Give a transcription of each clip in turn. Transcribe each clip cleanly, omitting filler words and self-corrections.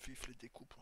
vif les découpes.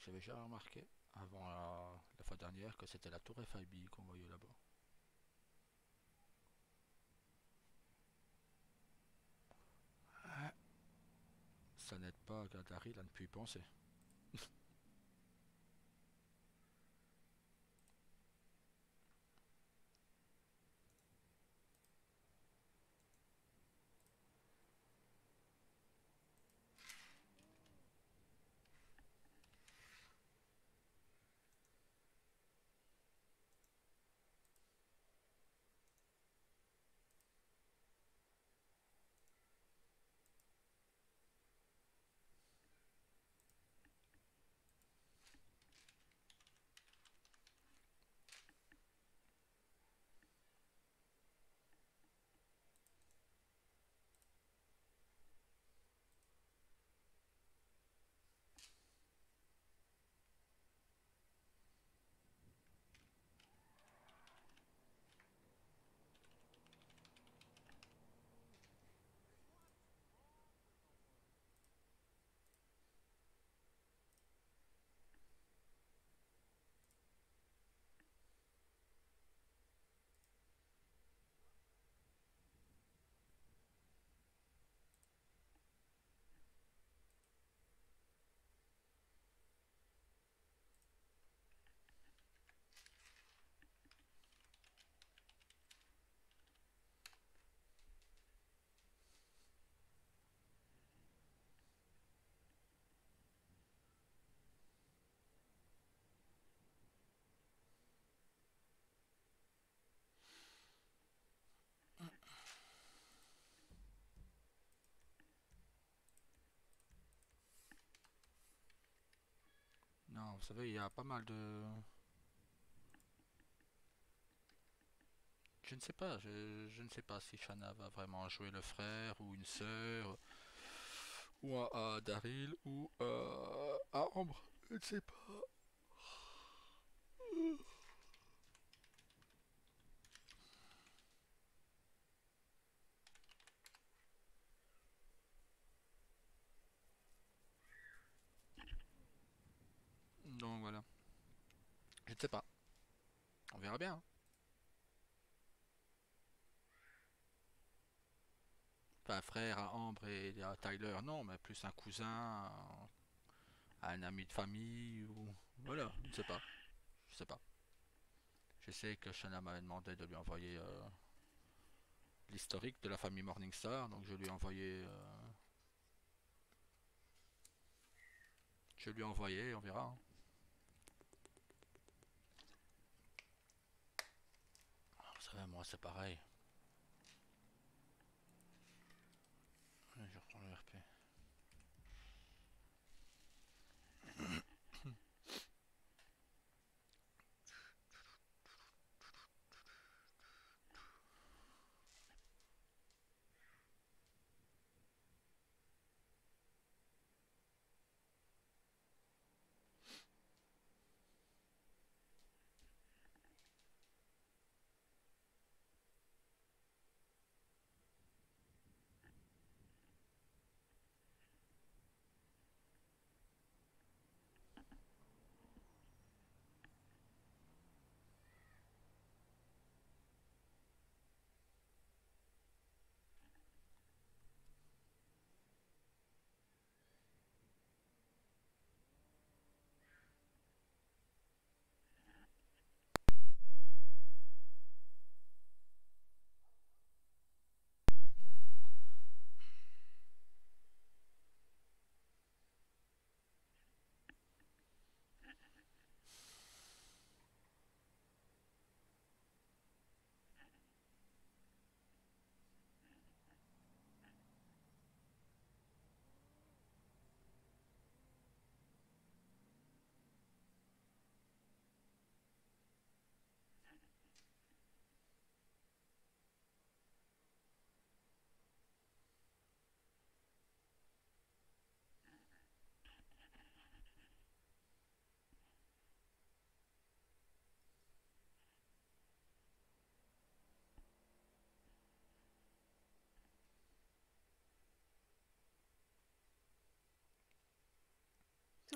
J'avais déjà remarqué avant la fois dernière que c'était la tour FIB qu'on voyait là-bas. Ça n'aide pas Daryl à ne plus y penser. Non, vous savez, il y a pas mal de... Je ne sais pas, je ne sais pas si Shanna va vraiment jouer le frère ou une sœur, ou à Daryl, ou à Ambre. Je ne sais pas. Donc voilà, je ne sais pas. On verra bien, hein. Pas un frère à Ambre et à Tyler, non, mais plus un cousin, un ami de famille, ou... Voilà, je ne sais pas. Je sais pas. Je sais que Shanna m'avait demandé de lui envoyer l'historique de la famille Morningstar, donc je lui ai envoyé... je lui ai envoyé, on verra, hein. Vous savez, moi c'est pareil. Je reprends le RP.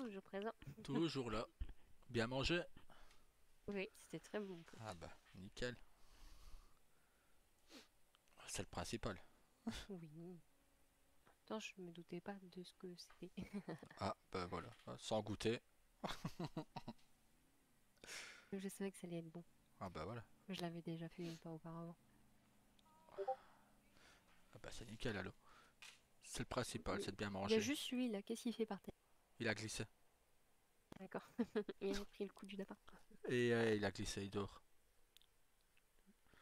toujours présent. Toujours là. Bien mangé? Oui, c'était très bon. Ah bah, nickel. C'est le principal. Oui. Pourtant, je me doutais pas de ce que c'était. Ah bah voilà. Sans goûter. Je savais que ça allait être bon. Ah bah voilà. Je l'avais déjà fait une fois auparavant. Ah bah c'est nickel alors. C'est le principal, Oui. c'est de bien Il y a manger. juste lui là, qu'est-ce qu'il fait par terre? Il a glissé. D'accord. Il a pris le coup du lapin. Et il a glissé, il dort.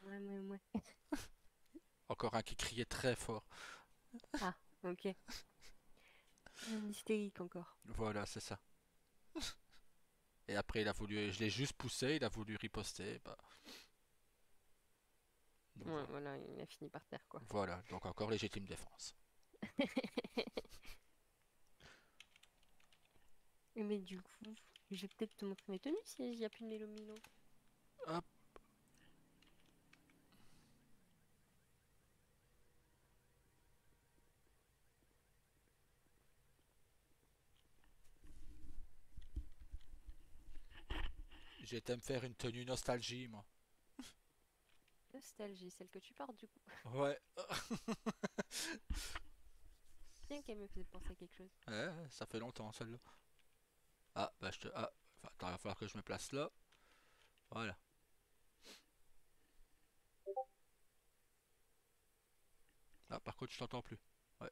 Ouais, ouais, ouais. Encore un qui criait très fort. Ah, ok. Un hystérique encore. Voilà, c'est ça. Et après, il a voulu, je l'ai juste poussé, il a voulu riposter. Bah, donc Ouais, voilà. voilà, il a fini par terre quoi. Voilà, donc encore légitime défense. Mais du coup, je vais peut-être te montrer mes tenues si il n'y a plus de Mélo Milo. Hop, j'étais me faire une tenue nostalgie, moi. Nostalgie, celle que tu portes du coup. Ouais, Bien qu'elle me faisait penser à quelque chose. ouais, ça fait longtemps celle-là. Ah, bah je te. Ah, enfin, attends, il va falloir que je me place là. Voilà. Ah, par contre, je t'entends plus. Ouais.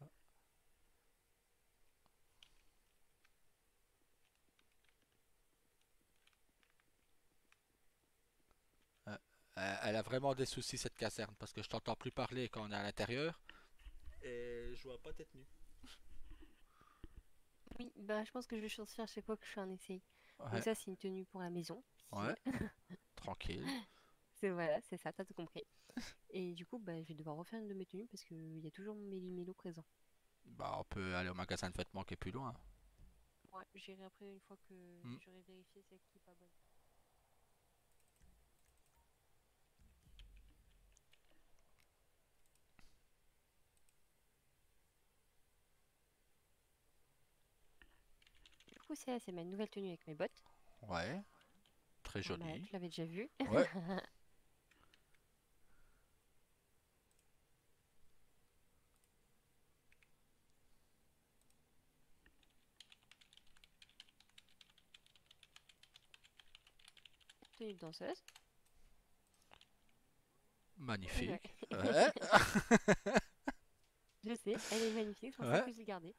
Ouais. Elle a vraiment des soucis cette caserne parce que je t'entends plus parler quand on est à l'intérieur. Et je vois pas tes tenues. Oui, bah je pense que je vais choisir à chaque fois que je fais un essai. Donc Ouais, ça, c'est une tenue pour la maison. ouais, Style. tranquille. C'est voilà, c'est ça, t'as tout compris. Et du coup, bah, je vais devoir refaire une de mes tenues parce qu'il y a toujours mon Méli-Mélo présent. Bah, on peut aller au magasin de vêtements qui est plus loin. Ouais, j'irai après une fois que Hmm. j'aurai vérifié celle qui est pas bonne. Du coup, c'est ma nouvelle tenue avec mes bottes. Ouais, très Voilà, joli. tu l'avais déjà vue. Ouais, Tenue de danseuse. Ouais. magnifique. Ouais, Je sais, elle est magnifique, c'est pour ça ouais. que je l'ai gardée.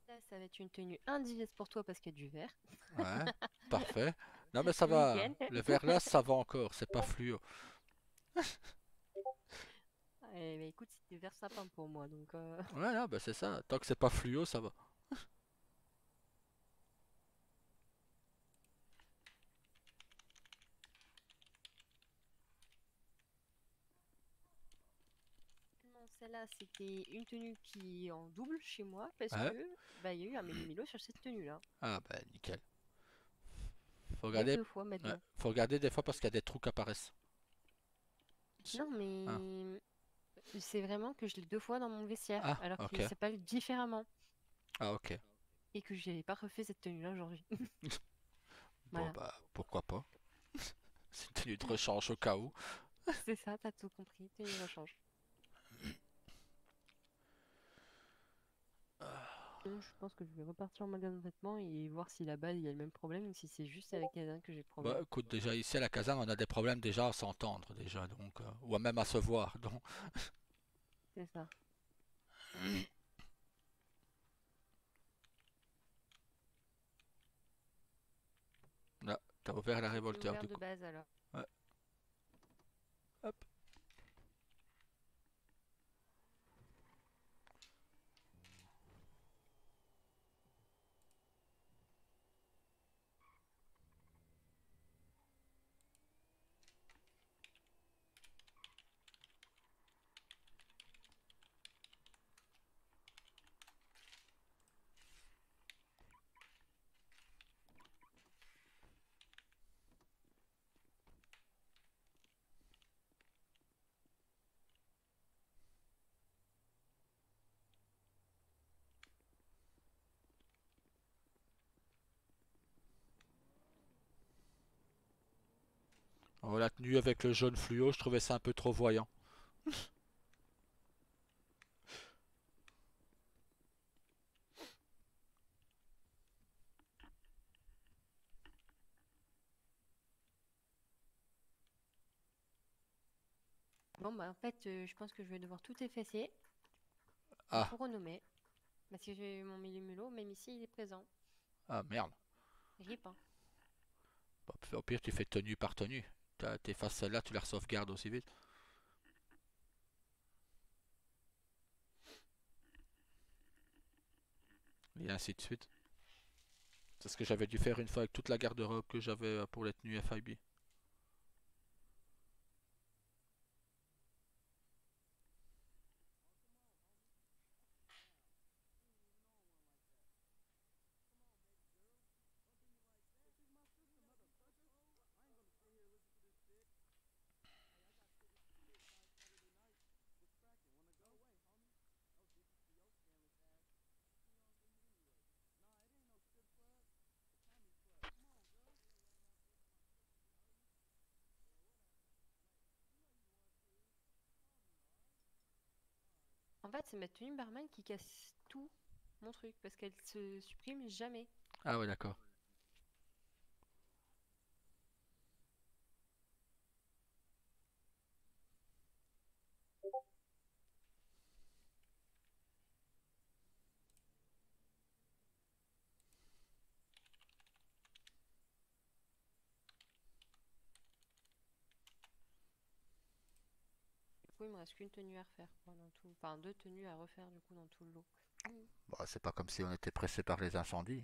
Là, ça va être une tenue indigeste pour toi parce qu'il y a du vert. Ouais, parfait. Non mais ça va. Nickel. Le verre là, ça va encore. C'est pas fluo. Eh ben, écoute, c'était vert sapin pour moi, donc Ouais, non, bah c'est ça. Tant que c'est pas fluo, ça va. non, celle-là, c'était une tenue qui est en double chez moi parce Ouais. que bah, il y a eu un Méli-Mélo sur cette tenue-là. Ah bah nickel. Faut Il y a regarder. deux fois Ouais, maintenant. faut regarder des fois parce qu'il y a des trous qui apparaissent. Non, Ah, mais c'est vraiment que je l'ai deux fois dans mon vestiaire, ah, alors qu'il ok. s'appelle différemment. Ah, ok. Et que je n'avais pas refait cette tenue-là aujourd'hui. Bon Voilà, bah pourquoi pas. C'est une tenue de rechange au cas où. c'est ça, t'as tout compris, tenue rechange. Donc, je pense que je vais repartir en magasin de vêtements et voir si là-bas il y a le même problème ou si c'est juste avec Kazan que j'ai le Bah problème. écoute, déjà ici à la caserne, on a des problèmes déjà à s'entendre déjà, donc ou à même à se voir. Donc C'est ça. là, t'as ouvert la C'était révolteur ouvert du de coup. base alors. Ouais. Hop, Oh, la tenue avec le jaune fluo, je trouvais ça un peu trop voyant. Bon, bah en fait, je pense que je vais devoir tout effacer et Ah, tout renommer. Parce que j'ai mon Méli-Mélo, même ici, il est présent. ah merde. Rip, hein. Bah, au pire, tu fais tenue par tenue. T'effaces celle-là, tu la sauvegardes aussi vite. Et ainsi de suite. C'est ce que j'avais dû faire une fois avec toute la garde-robe que j'avais pour les tenues FIB. En fait, c'est ma tenue barman qui casse tout mon truc parce qu'elle se supprime jamais. Ah ouais, d'accord. Du coup, il me reste qu'une tenue à refaire, quoi, dans tout. Enfin, deux tenues à refaire, du coup, dans tout le lot. Bah, c'est pas comme si on était pressé par les incendies.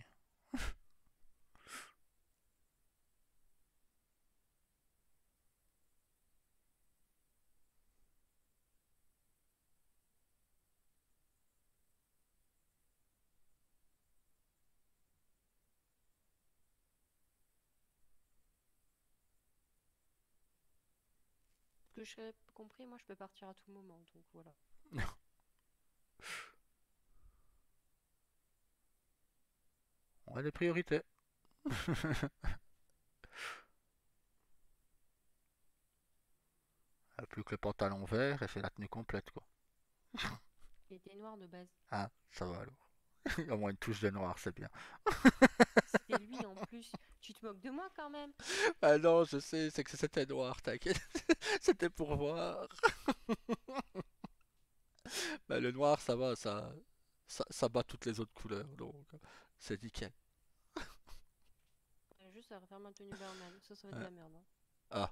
Ce que j'ai compris, moi, je peux partir à tout moment, donc voilà. On a des priorités. Plus que le pantalon vert et c'est la tenue complète, quoi. Il était noir de base. Ah, ça va alors. Au moins une touche de noir, c'est bien. C'était lui en plus. Tu te moques de moi quand même. Ah non, je sais, c'est que c'était noir, t'inquiète. C'était pour voir. Bah, le noir, ça va, ça bat toutes les autres couleurs, donc c'est nickel. Juste à refaire ma tenue barman. Ça va être de Hein. la merde, hein. Ah,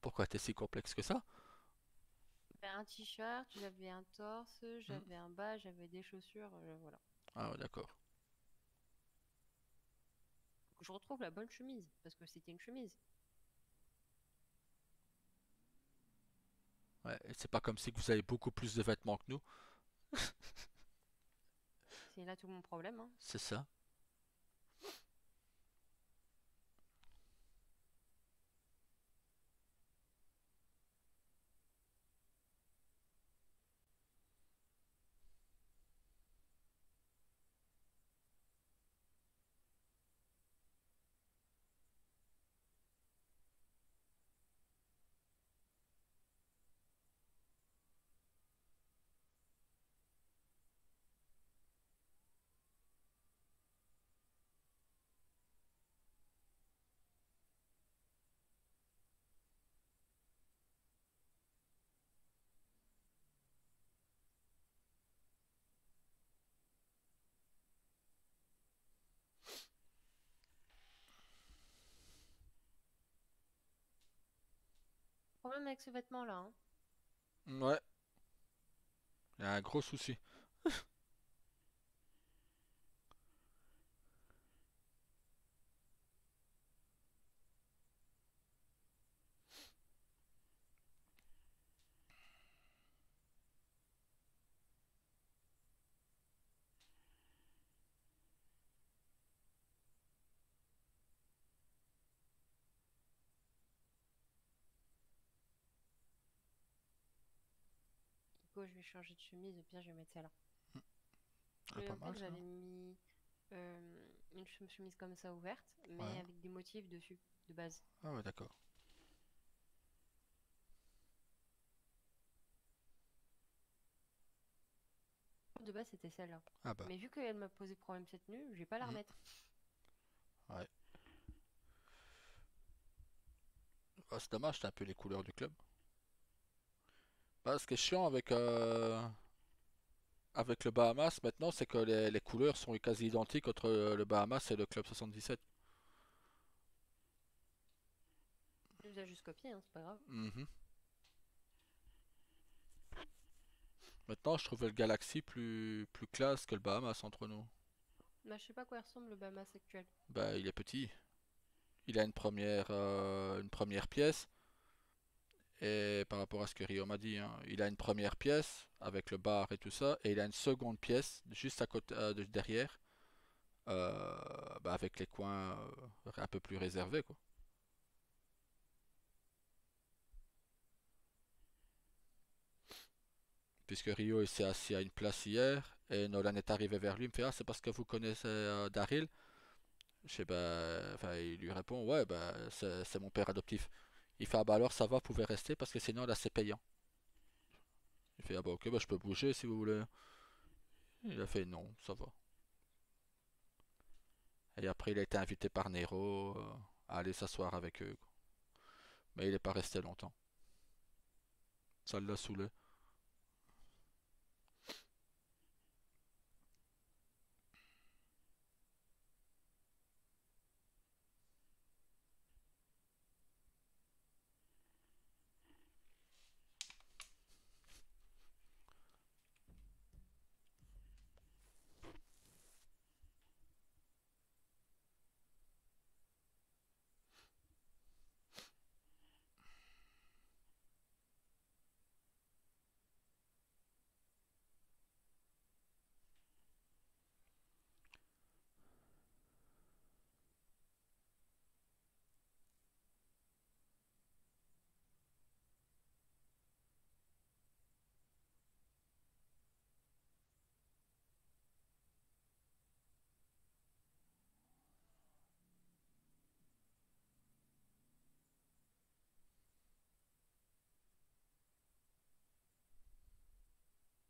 pourquoi t'es si complexe que ça? J'avais un t-shirt, j'avais un torse, Hmm. j'avais un bas, j'avais des chaussures, voilà. Ah ouais, d'accord. Faut que je retrouve la bonne chemise, parce que c'était une chemise. Ouais, et c'est pas comme si vous avez beaucoup plus de vêtements que nous, C'est là tout mon problème, hein. c'est ça. Problème avec ce vêtement-là, hein. Ouais, il y a un gros souci. Du coup, je vais changer de chemise, au pire, je vais mettre celle-là. Ah, pas En fait, mal ça. j'avais mis une chemise comme ça ouverte, mais Ouais. avec des motifs dessus, de base. Ah ouais, d'accord. de base, c'était celle-là. Ah bah, Mais vu qu'elle m'a posé problème cette tenue, je vais pas la hmm, remettre. ouais. Ah, c'est dommage, c'est un peu les couleurs du club. Bah, ce qui est chiant avec le Bahamas maintenant, c'est que les couleurs sont quasi identiques entre le Bahamas et le club 77. Je les ai juste copiés, hein, c'est pas grave. Mhm. Maintenant, je trouve le Galaxy plus classe que le Bahamas entre nous. Bah, je sais pas à quoi il ressemble le Bahamas actuel. Bah, il est petit. Il a une première pièce. Et par rapport à ce que Rio m'a dit, hein, il a une première pièce avec le bar et tout ça. Et il a une seconde pièce juste à côté, derrière. Bah, avec les coins un peu plus réservés, quoi. Puisque Rio il s'est assis à une place hier. Et Nolan est arrivé vers lui. Il me fait: ah, c'est parce que vous connaissez Daryl. Je sais, bah, enfin, il lui répond: ouais, bah, c'est mon père adoptif. Il fait: ah, bah alors ça va, vous pouvez rester parce que sinon là c'est payant. Il fait: ah, bah ok, bah je peux bouger si vous voulez. Il a fait: non, ça va. Et après, il a été invité par Nero à aller s'asseoir avec eux, quoi. Mais il n'est pas resté longtemps. Ça l'a saoulé.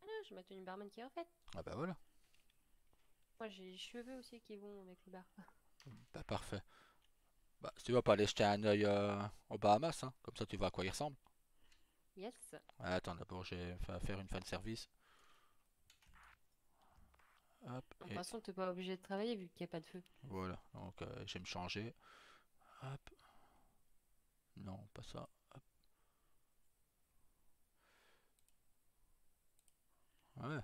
Ah, j'ai ma tenue barman qui est refaite. Ah bah voilà. Moi, j'ai les cheveux aussi qui vont avec le bar. Bah parfait. Bah, si tu vas pas aller jeter un œil aux Bahamas, hein, comme ça tu vois à quoi il ressemble. Yes. Ouais, attends, d'abord j'ai fait faire une fan service. Hop, De toute et façon, t'es pas obligé de travailler vu qu'il n'y a pas de feu. voilà. Donc je vais me changer. Hop, non, pas ça. Hop. Ouais.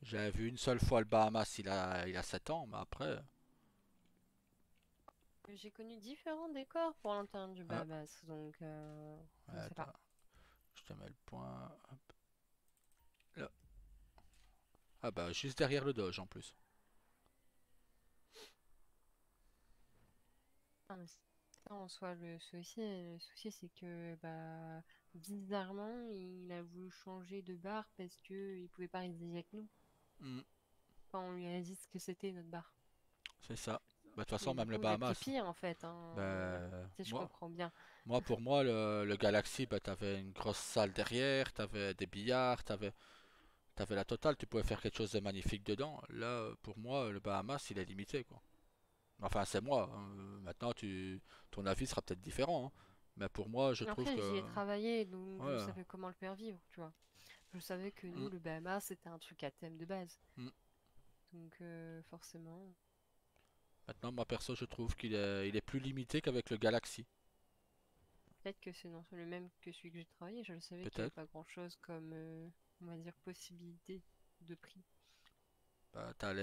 J'avais vu une seule fois le Bahamas, il a 7 ans, mais après. J'ai connu différents décors pour l'intérieur du Hop, Bahamas, donc ouais, je sais pas. attends, je te mets le point. Hop, là. Ah bah juste derrière le Doge en plus. Ah, mais ça, en soi, le souci, c'est que bah bizarrement, il a voulu changer de bar parce que il pouvait pas rester avec nous Hmm, quand on lui a dit ce que c'était notre bar. c'est ça. Bah, de toute façon, Mais du même le coup, j'ai pris Bahamas. pire en fait, hein. Bah, Tu sais, je moi, comprends bien. pour moi, le Galaxy, bah, t'avais une grosse salle derrière, t'avais des billards, t'avais la totale, tu pouvais faire quelque chose de magnifique dedans. Là, pour moi, le Bahamas, il est limité, quoi. Enfin, c'est moi, hein. Maintenant, ton avis sera peut-être différent, hein. Mais pour moi, je trouve Après, j'y ai que, travaillé, donc je voilà. savais comment le faire vivre, tu vois. Je savais que Hmm, nous, le Bahamas, c'était un truc à thème de base. hmm. Donc forcément, Maintenant, moi, perso, je trouve il est plus limité qu'avec le Galaxy. peut-être que c'est non le même que celui que j'ai travaillé. Je le savais qu'il n'y avait Peut-être. pas grand-chose comme, on va dire, possibilité de prix. Bah, t'as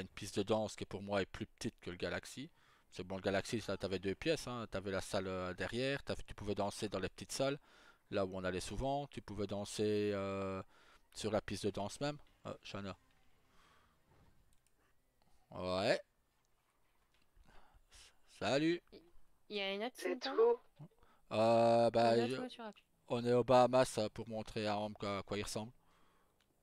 une piste de danse qui pour moi est plus petite que le Galaxy. C'est bon, le Galaxy, ça, t'avais deux pièces, hein. T'avais la salle derrière, tu pouvais danser dans les petites salles, là où on allait souvent. Tu pouvais danser sur la piste de danse même. Ah, Shana. Ouais, salut. Il y a une autre C'est simultanée? tout. Bah, Une autre voiture à pied. On est aux Bahamas pour montrer à Ambre à quoi il ressemble.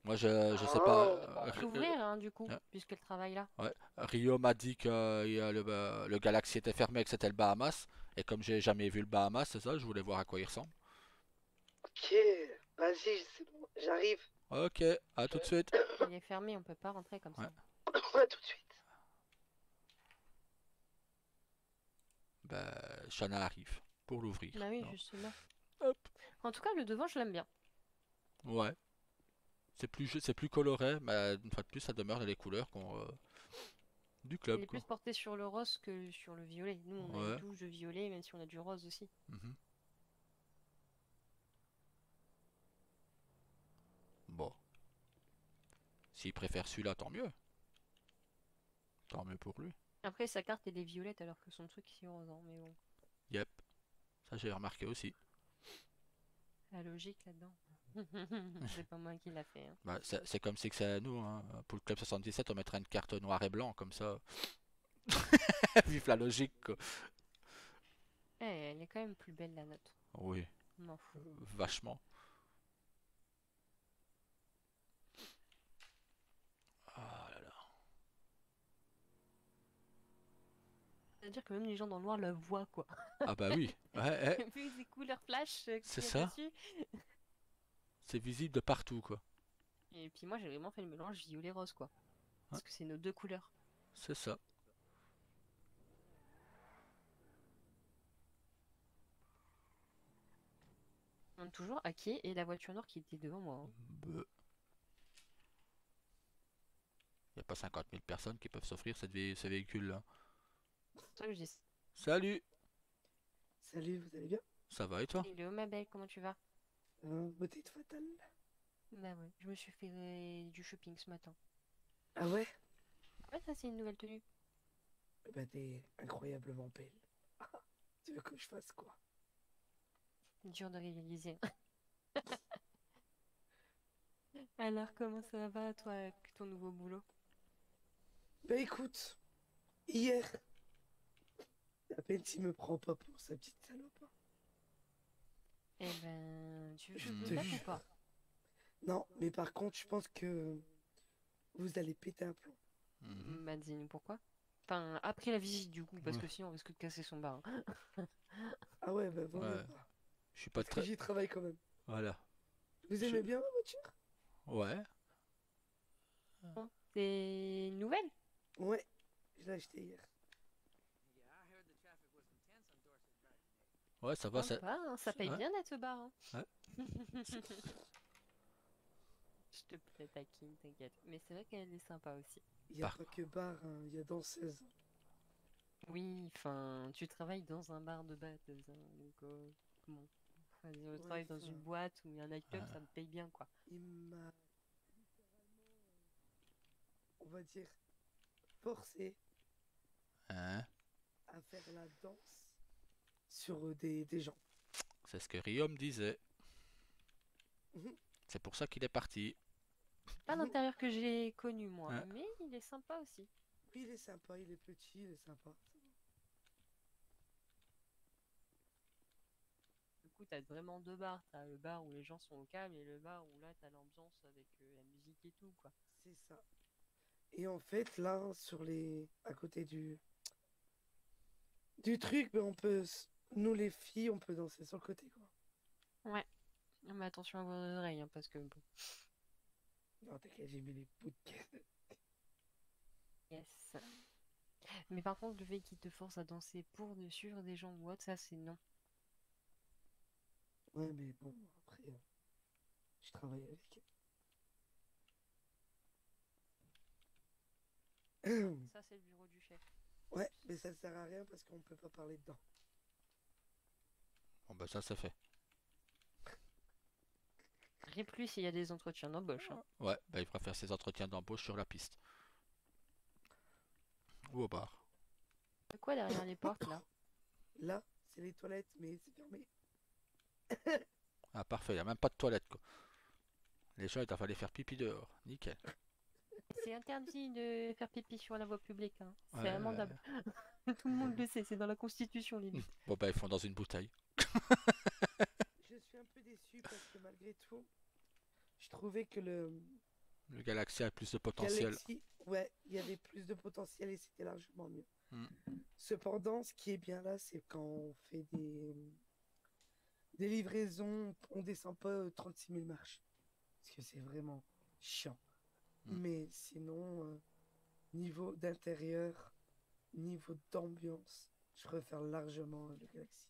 Moi, je sais pas. On peut l'ouvrir, hein, du coup, Euh, puisqu'elle travaille là. ouais. Rio m'a dit que le Galaxy était fermé et que c'était le Bahamas. Et comme j'ai jamais vu le Bahamas, c'est ça, je voulais voir à quoi il ressemble. Ok, vas-y, c'est bon, j'arrive. Ok, à tout de suite. Il est fermé, on peut pas rentrer comme Ouais. ça. Ouais, tout de suite. Ben, Shana arrive pour l'ouvrir. Bah oui, Non. justement. Hop. En tout cas, le devant, je l'aime bien. Ouais. C'est plus coloré, mais une fois de plus, ça demeure les couleurs du Il club, est quoi. plus porté sur le rose que sur le violet. Nous, on a une Ouais. touche de violet, même si on a du rose aussi. Mhm. Bon. S'il préfère celui-là, tant mieux. Tant mieux pour lui. Après, sa carte, elle est violette alors que son truc, c'est rose, hein, mais bon. Yep. Ça, j'ai remarqué aussi. La logique là-dedans. C'est pas moi qui l'a fait, hein. Bah, c'est comme si que c'est à nous, hein. Pour le club 77, on mettrait une carte noir et blanc, comme ça. Vive la logique, quoi. Eh, elle est quand même plus belle, la nôtre. Oui, On m'en fout. vachement. Ah là là. C'est-à-dire que même les gens dans le noir la voient, quoi. Ah bah oui. Ouais, Vu les couleurs flash c'est qu'il y a ça. dessus. C'est visible de partout, quoi. Et puis moi, j'ai vraiment fait le mélange violet-rose, quoi. Ouais, Parce que c'est nos deux couleurs. c'est ça. On demande toujours à qui est la voiture noire qui était devant moi, hein. Il n'y a pas 50 000 personnes qui peuvent s'offrir ce véhicule-là. C'est pour ça que je dis. Salut. Salut, vous allez bien? Ça va et toi? Hello, ma belle, comment tu vas? Beauté de fatale. Bah ouais, je me suis fait du shopping ce matin. Ah ouais? Ouais, ça c'est une nouvelle tenue. Bah t'es incroyablement belle. Tu veux que je fasse quoi? Dur de réaliser. Alors, comment ça va, toi, avec ton nouveau boulot? Bah écoute, hier, à peine s'il me prend pas pour sa petite salope, hein. Eh ben, tu veux que Je je te me batte ou jure. pas? Non, mais par contre, je pense que vous allez péter un plomb. Mhm. Bah, dis-nous pourquoi. Enfin, après la visite, du coup, parce Ouais. que sinon on risque de casser son bar, hein. Ah ouais, bah vaut mieux Ouais. pas. Je suis pas Parce que très. j'y travaille quand même. Voilà. Vous Je- aimez bien ma voiture? Ouais. Bon, c'est une nouvelle? Ouais, je l'ai acheté hier. Ouais, ça va. Sympa, hein, ça paye Ouais. bien d'être ce bar, hein. Ouais. Je te plais, taquine, t'inquiète. Mais c'est vrai qu'elle est sympa aussi. Il n'y a Par- pas que bar, hein, il y a danseuse. Oui, enfin, tu travailles dans un bar de batteuse, hein, donc comment? Enfin, je Ouais, travaille dans une enfin, boîte ou un nightclub, Ouais. ça me paye bien, quoi. il m'a, on va dire, forcé Hein? à faire la danse sur des gens. C'est ce que Rio me disait. Mhm. C'est pour ça qu'il est parti. Pas l'intérieur que j'ai connu, moi, Hein? mais il est sympa aussi. Oui, il est sympa, il est petit, il est sympa. Du coup, t'as vraiment deux bars. T'as le bar où les gens sont au calme et le bar où là, t'as l'ambiance avec la musique et tout, quoi. C'est ça. Et en fait, là, à côté du truc, ben, nous les filles, on peut danser sur le côté, quoi. Ouais. Mais attention à vos oreilles, hein, parce que bon. Non, t'inquiète, j'ai mis les bouts de caisse. Yes. Mais par contre, le fait qu'il te force à danser sur des gens ou autre, ça, c'est non. Ouais, mais bon, après, je travaille avec elle. Ça, c'est le bureau du chef. Ouais, mais ça sert à rien parce qu'on peut pas parler dedans. Bon, bah, ça, c'est fait. Et plus s'il y a des entretiens d'embauche, hein. Ouais, bah, il fera faire ses entretiens d'embauche sur la piste. Ou au bar. C'est quoi derrière les portes, là? Là, c'est les toilettes, mais c'est fermé. Ah, parfait, il n'y a même pas de toilette, quoi. Les gens, il t'a fallu faire pipi dehors. Nickel. C'est interdit de faire pipi sur la voie publique, hein. C'est Ouais, amendable. Tout le monde le sait, c'est dans la Constitution, limite. Bon, bah, ils font dans une bouteille. Je suis un peu déçu trouvé que Le Galaxy a plus de potentiel. Galaxy, ouais, il y avait plus de potentiel et c'était largement mieux. Hmm. Cependant, ce qui est bien là, c'est quand on fait des livraisons, on descend pas 36 000 marches. Parce que c'est vraiment chiant. Hmm. Mais sinon, niveau d'intérieur, niveau d'ambiance, je préfère largement le Galaxy.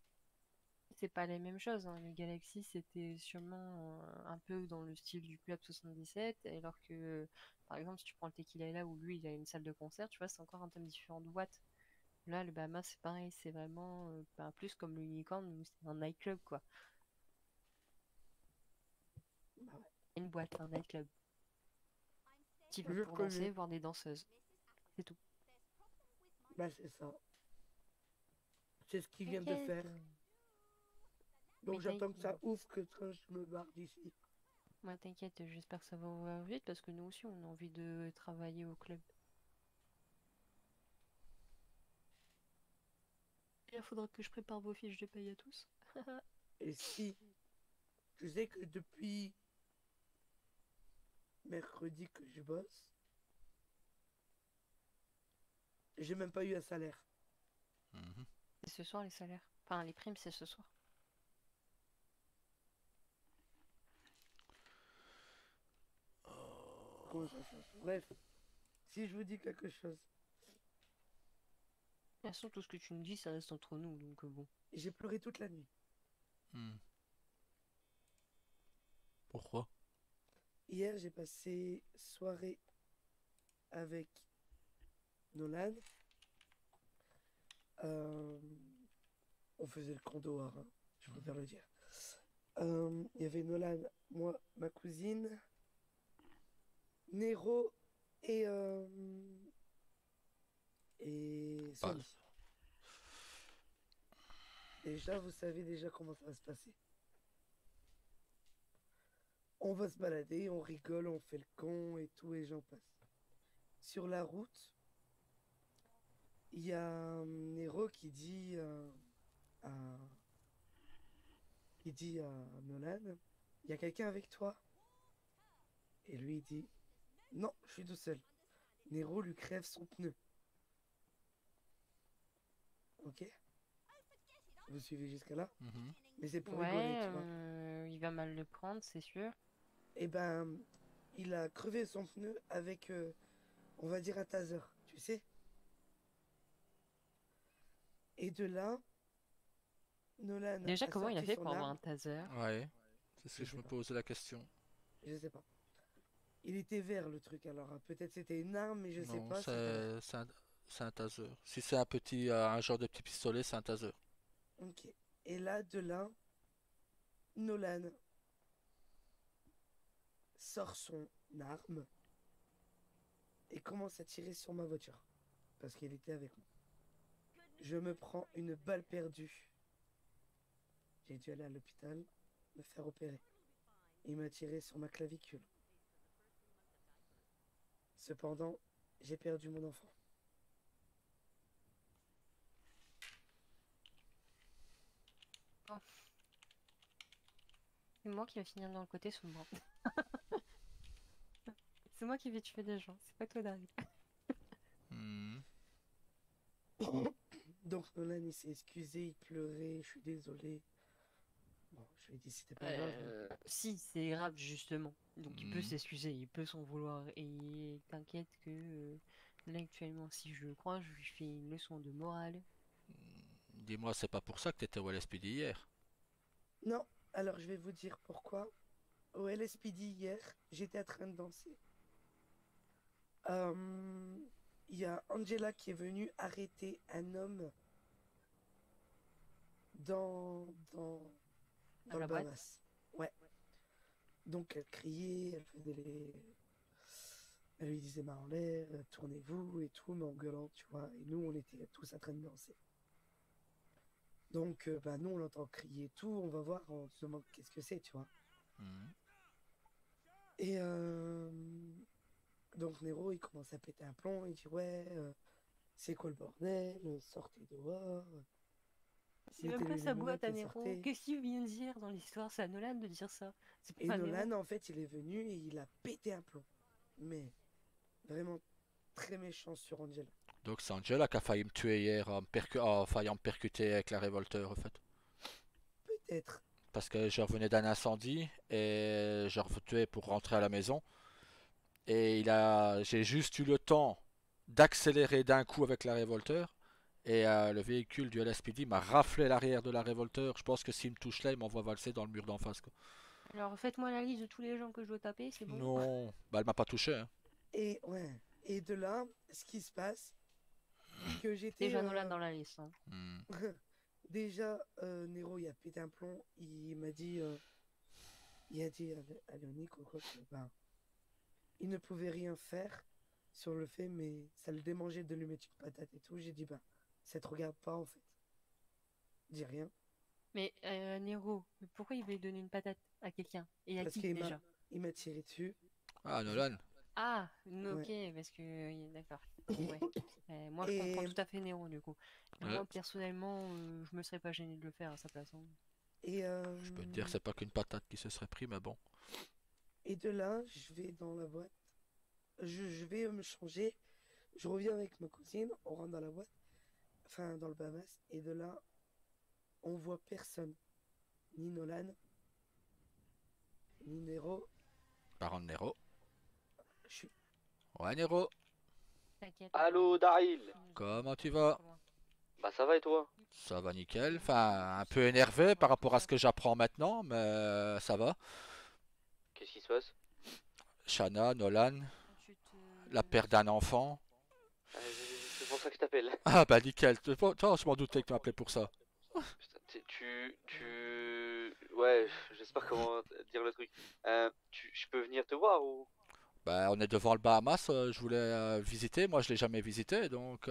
C'est pas les mêmes choses, hein. Le Galaxy, c'était sûrement un peu dans le style du Club 77, alors que, par exemple, si tu prends le Tequila où lui, il a une salle de concert, tu vois, c'est encore un thème différent de boîte. Là, le Bahamas, c'est pareil, c'est vraiment plus comme l'Unicorn, où c'est un nightclub, quoi. Bah ouais, Une boîte, un nightclub. Tu vas je pour danser, connais. voir des danseuses. C'est tout. Bah c'est ça. C'est ce qu'ils viennent de T'inquiète. faire. Donc Mais j'attends que ça t'inquiète. ouvre, que je me barre d'ici. Moi, t'inquiète, j'espère que ça va ouvrir vite, parce que nous aussi, on a envie de travailler au club. Il faudra que je prépare vos fiches de paye à tous. Et si, je sais que depuis mercredi que je bosse, j'ai même pas eu un salaire. Mhm. C'est ce soir les salaires. Enfin, les primes, c'est ce soir. Comment ça se passe? Bref, si je vous dis quelque chose, De toute façon, tout ce que tu nous dis, ça reste entre nous, donc bon. j'ai pleuré toute la nuit. Hmm. Pourquoi? Hier, j'ai passé soirée avec Nolan. Euh, on faisait le con dehors, hein, je préfère le dire. Il y avait Nolan, moi, ma cousine, Nero et Pas. Son. Déjà, vous savez déjà comment ça va se passer. On va se balader, on rigole, on fait le con et tout, et j'en passe. Sur la route, il y a Nero à, qui dit à Nolan, il y a quelqu'un avec toi? Et lui, il dit, non, je suis tout seul. Nero lui crève son pneu. Ok? Vous suivez jusqu'à là? Mhm. Mais c'est pour rigoler, Ouais, tu vois. il va mal le prendre, c'est sûr. Et ben, il a crevé son pneu avec, on va dire, un taser, tu sais? Et de là, Nolan Déjà, a comment il a sorti fait son pour avoir arme. un taser? Ouais, c'est ce que Je je sais me pas. posais la question. Je sais pas. Il était vert le truc alors. Peut-être c'était une arme, mais je sais Non, pas. C'était vert. c'est un taser. Si c'est un genre de petit pistolet, c'est un taser. Ok. Et là, de là, Nolan sort son arme et commence à tirer sur ma voiture. Parce qu'il était avec moi. Je me prends une balle perdue. J'ai dû aller à l'hôpital, me faire opérer. Il m'a tiré sur ma clavicule. Cependant, j'ai perdu mon enfant. Oh, c'est moi qui vais finir dans le côté sombre. C'est moi qui vais tuer des gens, c'est pas toi Daryl. Hmm. Donc Nolan, il s'est excusé, il pleurait, je suis désolé. Bon, je lui ai dit c'était pas grave. Si, c'est grave justement. Donc il peut Hmm. s'excuser, il peut s'en vouloir. Et t'inquiète que là actuellement, si je le crois, je lui fais une leçon de morale. Dis-moi, c'est pas pour ça que t'étais au LSPD hier. Non, alors je vais vous dire pourquoi. Au LSPD hier, j'étais en train de danser. Euh, Il y a Angela qui est venue arrêter un homme dans, dans, Dans dans le la boîte. Bahamas. Ouais. Donc elle criait, elle faisait les... Elle lui disait main en l'air, tournez-vous et tout, mais en gueulant, tu vois. Et nous, on était tous en train de danser. Donc, bah, nous, on l'entend crier et tout, on va voir, on se demande qu'est-ce que c'est, tu vois. Hmm. Et donc, Nero, il commence à péter un plomb, il dit, ouais, c'est quoi le bordel? Sortez dehors. C'est même mettez-lui pas une sa menotte boîte à et Nero. sortez. Qu'est-ce qu'il vient de dire dans l'histoire? C'est à Nolan de dire ça. C'est Et pas à Nero. Nolan, en fait, il est venu et il a pété un plomb. Mais vraiment très méchant sur Angela. Donc c'est Angela qui a failli me tuer hier en faillant me percuter avec la révolteur, en fait. Peut-être. Parce que je revenais d'un incendie et je revenais pour rentrer à la maison. Et j'ai juste eu le temps d'accélérer d'un coup avec la révolteur. Et le véhicule du LSPD m'a raflé l'arrière de la révolteur. Je pense que s'il me touche là, il m'envoie valser dans le mur d'en face, quoi. Alors faites-moi la liste de tous les gens que je dois taper, c'est bon? Non, bah elle m'a pas touché, hein. Et ouais. Et de là, ce qui se passe, que j'étais... Déjà Nolan dans la liste. Hein. Hmm. Déjà, Nero, il a pété un plomb. Il m'a dit... il a dit à Léonique ou quoi que, ben, il ne pouvait rien faire sur le fait, mais ça le démangeait de lui mettre une patate et tout. J'ai dit, ben, ça te regarde pas, en fait. Dis rien. Mais Nero, mais pourquoi il veut donner une patate à quelqu'un? Et à Parce qui qu'il déjà? m'a tiré dessus. Ah, Nolan. Ah, ok, Ouais. parce que d'accord. Ouais. Moi, je comprends Et, tout à fait Nero du coup. Mais Ouais. moi, personnellement, je me serais pas gêné de le faire à sa place. Hein. et, Je peux te dire, c'est pas qu'une patate qui se serait pris, mais bon. et de là, je vais dans la boîte. Je vais me changer. Je reviens avec ma cousine. On rentre dans la boîte. Enfin, dans le Bahamas. Et de là, on voit personne. Ni Nolan, ni Nero. Parent de Nero. Je suis... Ouais, Nero. T'inquiète. Allô, Daryl. Comment tu vas? Bah ça va et toi? Ça va nickel. Enfin, un peu énervé par rapport à ce que j'apprends maintenant, mais ça va. Qu'est-ce qui se passe? Shanna, Nolan, Tu te... la perte d'un enfant. C'est pour ça que je t'appelle. Ah bah nickel. Toi, je m'en doutais que tu m'appelais pour ça. Putain, Ouais, je sais pas comment dire le truc. Je peux venir te voir ou... Bah, on est devant le Bahamas, je voulais visiter, moi je l'ai jamais visité, donc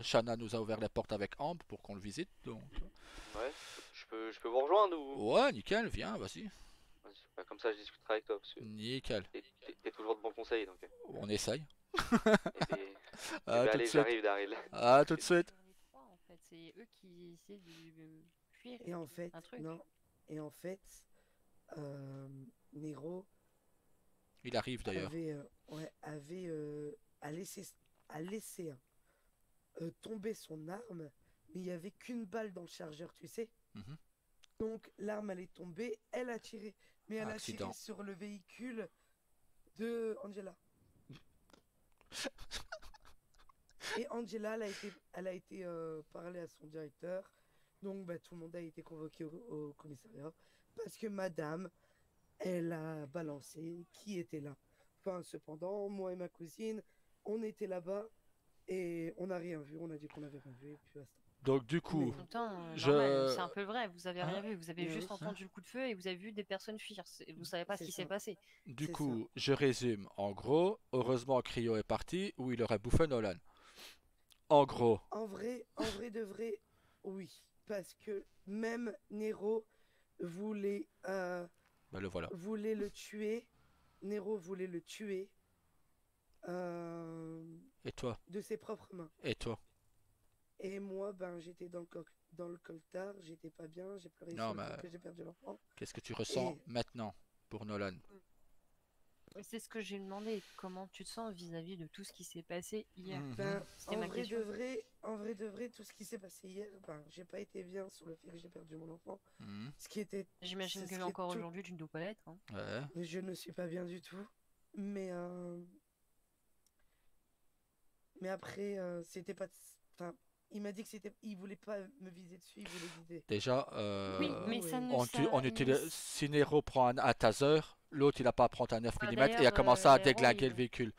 Shanna nous a ouvert les portes avec Ambre pour qu'on le visite, donc... Ouais, je peux vous rejoindre ou... Ouais, nickel, viens, vas-y, Ouais, bah, comme ça je discuterai avec toi parce que nickel, t'es toujours de bons conseils donc... on essaye. Et ben, À tout de allez, suite, j'arrive Daryl. à tout de suite. Sur les trois, en fait, c'est eux qui essaient de fuir Et en fait, un truc. non. Et en fait, Nero Il arrive d'ailleurs. a laissé tomber son arme, mais il n'y avait qu'une balle dans le chargeur, tu sais. Mhm. Donc l'arme allait tomber, elle a tiré, mais elle Accident. a tiré sur le véhicule de Angela. Et Angela, elle a été parler à son directeur. Donc bah, tout le monde a été convoqué au commissariat parce que madame, elle a balancé qui était là. Enfin, cependant, moi et ma cousine, on était là-bas et on n'a rien vu. On a dit qu'on n'avait rien vu et puis basta. Donc du coup, Mais- En même temps, Je- normal, c'est un peu vrai, vous avez Hein? rien vu, vous avez Mais juste oui. entendu le coup de feu et vous avez vu des personnes fuir. Vous savez pas ce C'est qui ça. s'est passé. du c'est coup, je résume. En gros, heureusement Cryo est parti, ou il aurait bouffé Nolan. En gros, En vrai de vrai, oui. Parce que même Nero voulait, ben le voilà. voulait le tuer. Nero voulait le tuer Et toi? de ses propres mains. Et toi? Et moi, ben, j'étais dans le coltard, j'étais pas bien, j'ai pleuré Non, sur le mais- fait que j'ai perdu l'enfant. Qu'est-ce que tu ressens Et- maintenant pour Nolan? C'est ce que j'ai demandé. Comment tu te sens vis-à-vis de tout ce qui s'est passé hier? Mhm. Ben, C'était en ma vrai question. en vrai de vrai, tout ce qui s'est passé hier, ben, j'ai pas été bien sur le fait que j'ai perdu mon enfant. Mhm. Ce qui était, J'imagine c'est que ce qui est encore tout- aujourd'hui, tu ne dois pas l'être. Hein. Ouais. mais je ne suis pas bien du tout. Mais, mais après, c'était pas, enfin, il m'a dit que il voulait pas me viser dessus, il voulait viser. Déjà, Oui, Euh, mais oui. ça ne on utilise, si Nero prend un taser, l'autre il a pas à prendre un 9 Ah, mm et d'ailleurs, a commencé à Nero, déglinguer le véhicule.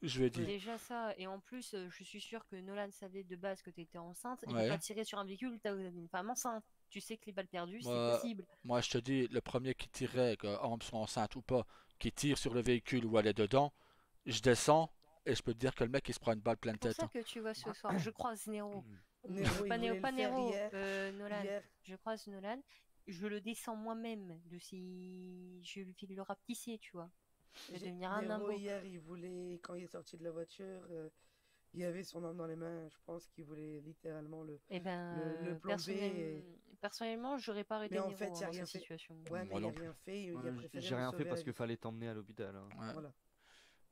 Je lui ai dit. Déjà ça, et en plus, je suis sûre que Nolan savait de base que tu étais enceinte, et Ouais. de pas tirer sur un véhicule, t'as une femme enceinte. Tu sais que les balles perdues, c'est Moi, possible. moi, je te dis, le premier qui tirait, que Ambre soit enceinte ou pas, qui tire sur le véhicule où elle est dedans, je descends et je peux te dire que le mec il se prend une balle pleine C'est pour tête, ça hein. que tu vois ce soir, je croise Nero. Nero, il Pas Nero, voulait pas le faire Nero, hier. Nolan. Hier, Je croise Nolan, je le descends moi-même, je lui fais le rapetisser, tu vois. Je vais devenir un Nero, nimbo. hier, il voulait, quand il est sorti de la voiture, il avait son arme dans les mains. Je pense qu'il voulait littéralement Eh ben, le plomber. personnellement, j'aurais pas arrêté Mais en Nero fait, hein, y a dans rien cette fait. situation. Ouais, Moi mais il a non plus. rien fait, il a Ouais, préféré j'ai me rien fait sauver parce la qu'il vie. fallait t'emmener à l'hôpital, hein. Ouais. Voilà.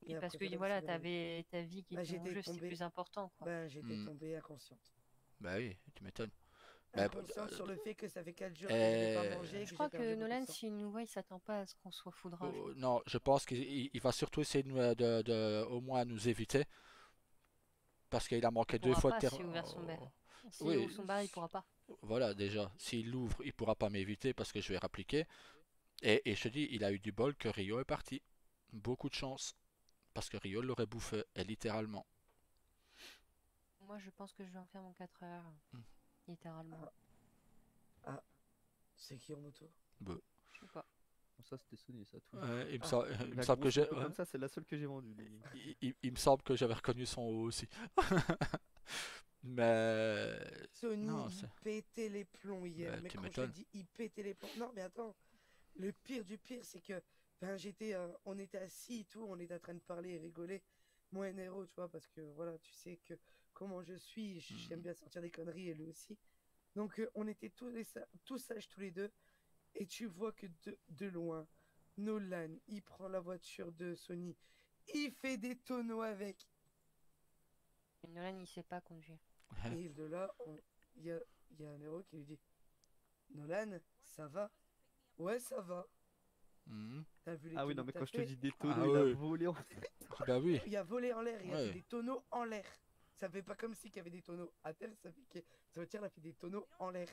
Et Il a parce que préféré me voilà, sauver la vie. t'avais ta vie qui Bah, était en j'étais jeu, c'est tombé. plus important, quoi. Ben, j'étais Hmm. tombée inconsciente. Bah oui, tu m'étonnes. Bah, Inconsciente sur le fait que ça fait 4 jours que j'avais pas mangé et Je que crois j'ai perdu que beaucoup de Nolan, sang. s'il nous voit, il s'attend pas à ce qu'on soit foudrage. non, je pense qu'il va surtout essayer au moins nous éviter. Parce qu'il a manqué Il deux pourra fois de pas terrain. s'il a ouvert son bar. S'il Oui, ouvre son bar, il pourra pas. voilà, déjà. S'il l'ouvre, il pourra pas m'éviter parce que je vais répliquer. Et je te dis, il a eu du bol que Rio est parti. Beaucoup de chance. Parce que Rio l'aurait bouffé, et littéralement. Moi, je pense que je vais en faire mon 4 heures. Hmm. Littéralement. Ah, c'est qui en moto? Bah, Je sais pas. Bon, ça, c'était Sony, ça, tout. il me, Ah, il me La semble que grosse j'ai. moto comme ça, c'est la seule que j'ai vendue. Il me semble que j'avais reconnu son haut aussi. Mais. Sony, Non, il c'est. pétait les plombs hier. Bah, Mais tu quand je te m'étonnes. dis, il pétait les plombs. Non, mais attends. Le pire du pire, c'est que ben, on était assis et tout, on était en train de parler et rigoler. Moi et Nero, tu vois, parce que voilà, tu sais que comment je suis, j'aime bien sortir des conneries et lui aussi. Donc on était tous sages tous les deux. Et tu vois que de loin, Nolan, il prend la voiture de Sony, il fait des tonneaux avec. Et Nolan, il sait pas conduire. Et de là, il y a un héros qui lui dit Nolan, ça va? Ouais, ça va. Mhm. T'as vu les Ah oui, non, tonneaux mais que quand t'as je te fait? dis des Ah tonneaux, il a oui. volé en Bah oui. Il a volé en l'air, il a Ouais. fait des tonneaux en l'air. Ça fait pas comme s'il y avait des tonneaux à terre, ça fait que sa voiture a fait des tonneaux en l'air.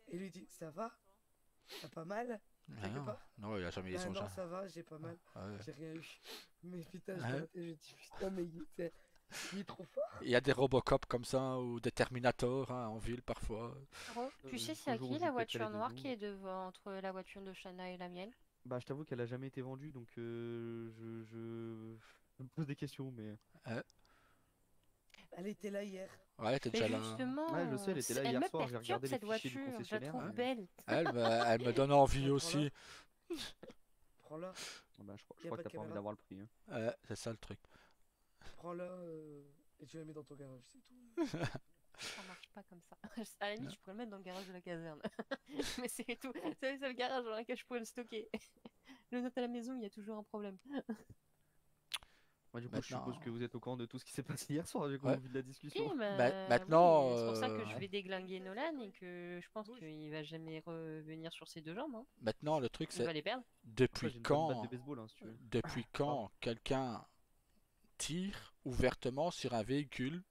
Et il lui dit Ça va? T'as pas mal? Ah Quelque non. part? Non, il a jamais eu Ben son non, genre. ça va, j'ai pas mal. Ah ouais. J'ai rien eu. Mais putain, je Hein? me je dis putain, mais il est trop fort. Il y a des Robocop comme ça ou des Terminator hein, en ville parfois. Ro, tu sais c'est Jusqu'au à jour qui où la je voiture pèterai les noire deux qui est devant entre la voiture de Shanna et la mienne? Bah, je t'avoue qu'elle a jamais été vendue, donc je me pose des questions, mais. Elle était là hier. Ouais, t'es Mais déjà là. justement, Ouais, je sais, elle était là elle hier me soir, j'ai perturbe regardé les cette fichiers du voiture, je la concessionnaire. trouve mais- belle. Elle me donne envie Prends-la. aussi. Prends-la, Ah bah, je Y a crois pas que de t'as pas envie caméra. d'avoir le prix, hein. C'est ça le truc. prends-la et tu la mets dans ton garage, c'est tout. Ça marche pas comme ça. À la limite, je pourrais le mettre dans le garage de la caserne. Mais c'est tout. C'est le seul garage dans lequel je pourrais le stocker. Le note à la maison, il y a toujours un problème. Moi, du coup, je suppose Maintenant. que vous êtes au courant de tout ce qui s'est passé hier soir, j'ai Ouais. vu de la Si, discussion. maintenant, oui, c'est pour ça que je ouais. vais déglinguer Nolan et que je pense qu'il va jamais revenir sur ses deux jambes. Hein. Maintenant, le truc Il va c'est les perdre. Après, depuis j'ai une bonne batte de quand, baseball, hein, si tu veux. depuis quand quelqu'un tire ouvertement sur un véhicule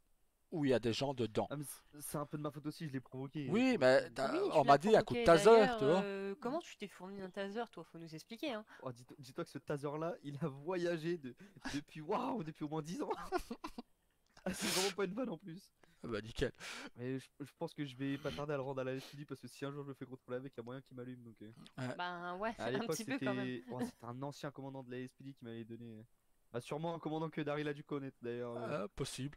où il y a des gens dedans? Ah, mais c'est un peu de ma faute aussi, je l'ai provoqué. Oui, pour mais le coup. Oui, on tu m'a l'as dit un coup de provoqué. taser, D'ailleurs, tu vois. comment tu t'es fourni un taser, toi? Faut nous expliquer. Hein. Oh, dis-toi que ce taser-là, il a voyagé depuis au moins 10 ans. Ah, c'est vraiment pas une vanne en plus. Ah bah nickel. Mais je pense que je vais pas tarder à le rendre à la SPD parce que si un jour je me fais contrôler avec, il y a moyen qu'il m'allume. Donc, Ben ouais, à un l'époque, petit peu quand même. c'était un ancien commandant de la SPD qui m'avait donné. Bah, sûrement un commandant que Daryl a dû connaître d'ailleurs. Possible.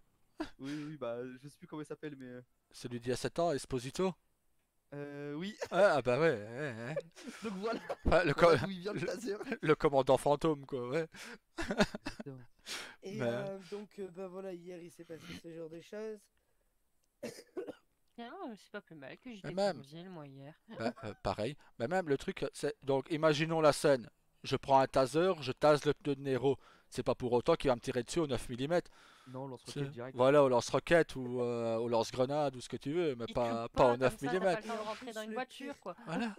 Oui, bah, je sais plus comment il s'appelle, mais. Celui d'il y a 7 ans, Esposito. Oui, Ah bah ouais. donc voilà, Enfin, voilà d'où il vient le taser. le commandant fantôme quoi, ouais. Et Mais- donc, bah voilà, hier il s'est passé ce genre de choses. Non, c'est pas plus mal que j'étais même. convivial, moi, hier. Bah, pareil. Mais même le truc, c'est donc imaginons la scène. Je prends un taser, je tase le pneu de Nero. C'est pas pour autant qu'il va me tirer dessus au 9 mm. Non, lance-roquette direct. Voilà, au lance-roquette ou au lance-grenade ou ce que tu veux, mais Il pas, tue pas au comme 9 ça, t'as pas mm. le temps de Et en rentrer plus, dans une le voiture, pire- quoi. Voilà.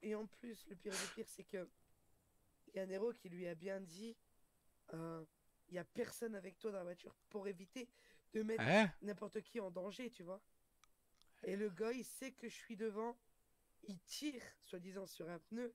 Et en plus, le pire du pire, c'est que il y a un héros qui lui a bien dit il y a personne avec toi dans la voiture pour éviter de mettre Hein? n'importe qui en danger, tu vois. Et le gars, il sait que je suis devant, il tire, soi-disant, sur un pneu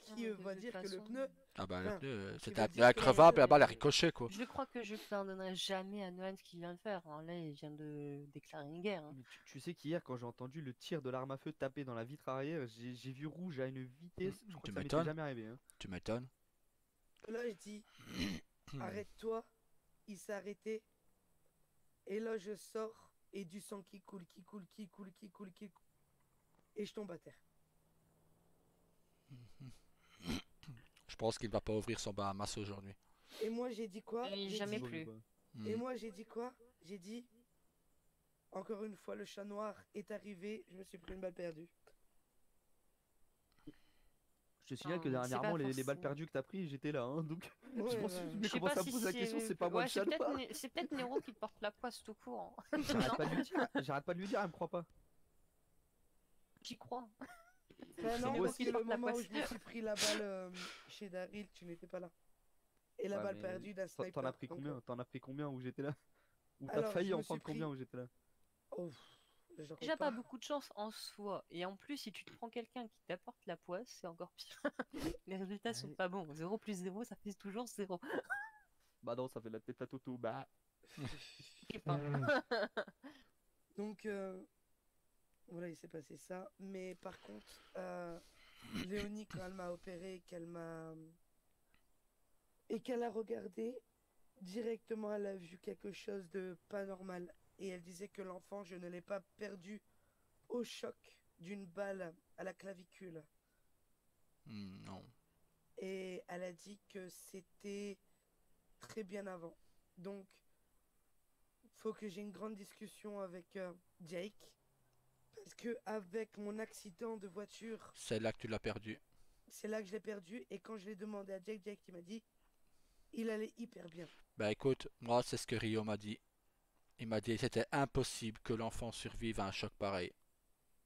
qui Ah, de va toute dire que le façon. pneu. Ah bah Enfin, le pneu, qui c'était veut un dire pneu que increvable et la balle a le- ricoché quoi. Je crois que je pardonnerai jamais à Noël ce qu'il vient de faire. Hein. Là, il vient de déclarer une guerre. Hein. Mais tu sais qu'hier, quand j'ai entendu le tir de l'arme à feu taper dans la vitre arrière, j'ai vu rouge à une vitesse. Je crois Tu que ça m'était m'étonnes. jamais arrivé. Hein. Tu m'étonnes. Là, je dis arrête-toi. Il s'est arrêté. Et là, je sors et du sang qui coule, qui coule, qui coule, qui coule, qui coule. Et je tombe à terre. Je pense qu'il va pas ouvrir son Bahamas aujourd'hui. Et moi, j'ai dit quoi? Et J'ai jamais dit- plus. Et moi, j'ai dit quoi? J'ai dit, encore une fois, le chat noir est arrivé, je me suis pris une balle perdue. Je te signale que Enfin, c'est dernièrement, pas les balles forcément. perdues que t'as pris, j'étais là, hein, donc je Ouais, pense que ouais. tu Je sais commences pas à me si poser la question, c'est pas moi ouais, le chat ou pas? c'est peut-être Nero qui porte la poisse tout court. J'arrête Non, pas de lui dire, j'arrête pas de lui dire, elle me croit pas. j'y crois. Bah C'est non, Nero parce qui que le porte la moment où poisse. je me suis pris la balle chez Daryl, tu n'étais pas là. Et la Ouais, balle mais perdue d'un t'en sniper. as pris donc, combien? T'en as pris combien où j'étais là? Ou t'as Alors, failli je en me suis prendre combien pris. où j'étais là? Oh, je Déjà compte pas pas. beaucoup de chance en soi. Et en plus, si tu te prends quelqu'un qui t'apporte la poisse, c'est encore pire. Les résultats sont Ouais. pas bons. 0 plus 0, ça fait toujours 0. Bah non, ça fait de la tête à Toto, bah. Et pas. Donc, voilà, il s'est passé ça. Mais par contre, Léonie, quand elle m'a opéré, et qu'elle a regardé, directement, elle a vu quelque chose de pas normal. Et elle disait que l'enfant, je ne l'ai pas perdu au choc d'une balle à la clavicule. Non. Et elle a dit que c'était très bien avant. Donc, faut que j'ai une grande discussion avec Jake. Parce que avec mon accident de voiture, C'est là que tu l'as perdu. c'est là que je l'ai perdu. Et quand je l'ai demandé à Jake, Jake il m'a dit, il allait hyper bien. Bah écoute, moi c'est ce que Rio m'a dit. Il m'a dit que c'était impossible que l'enfant survive à un choc pareil.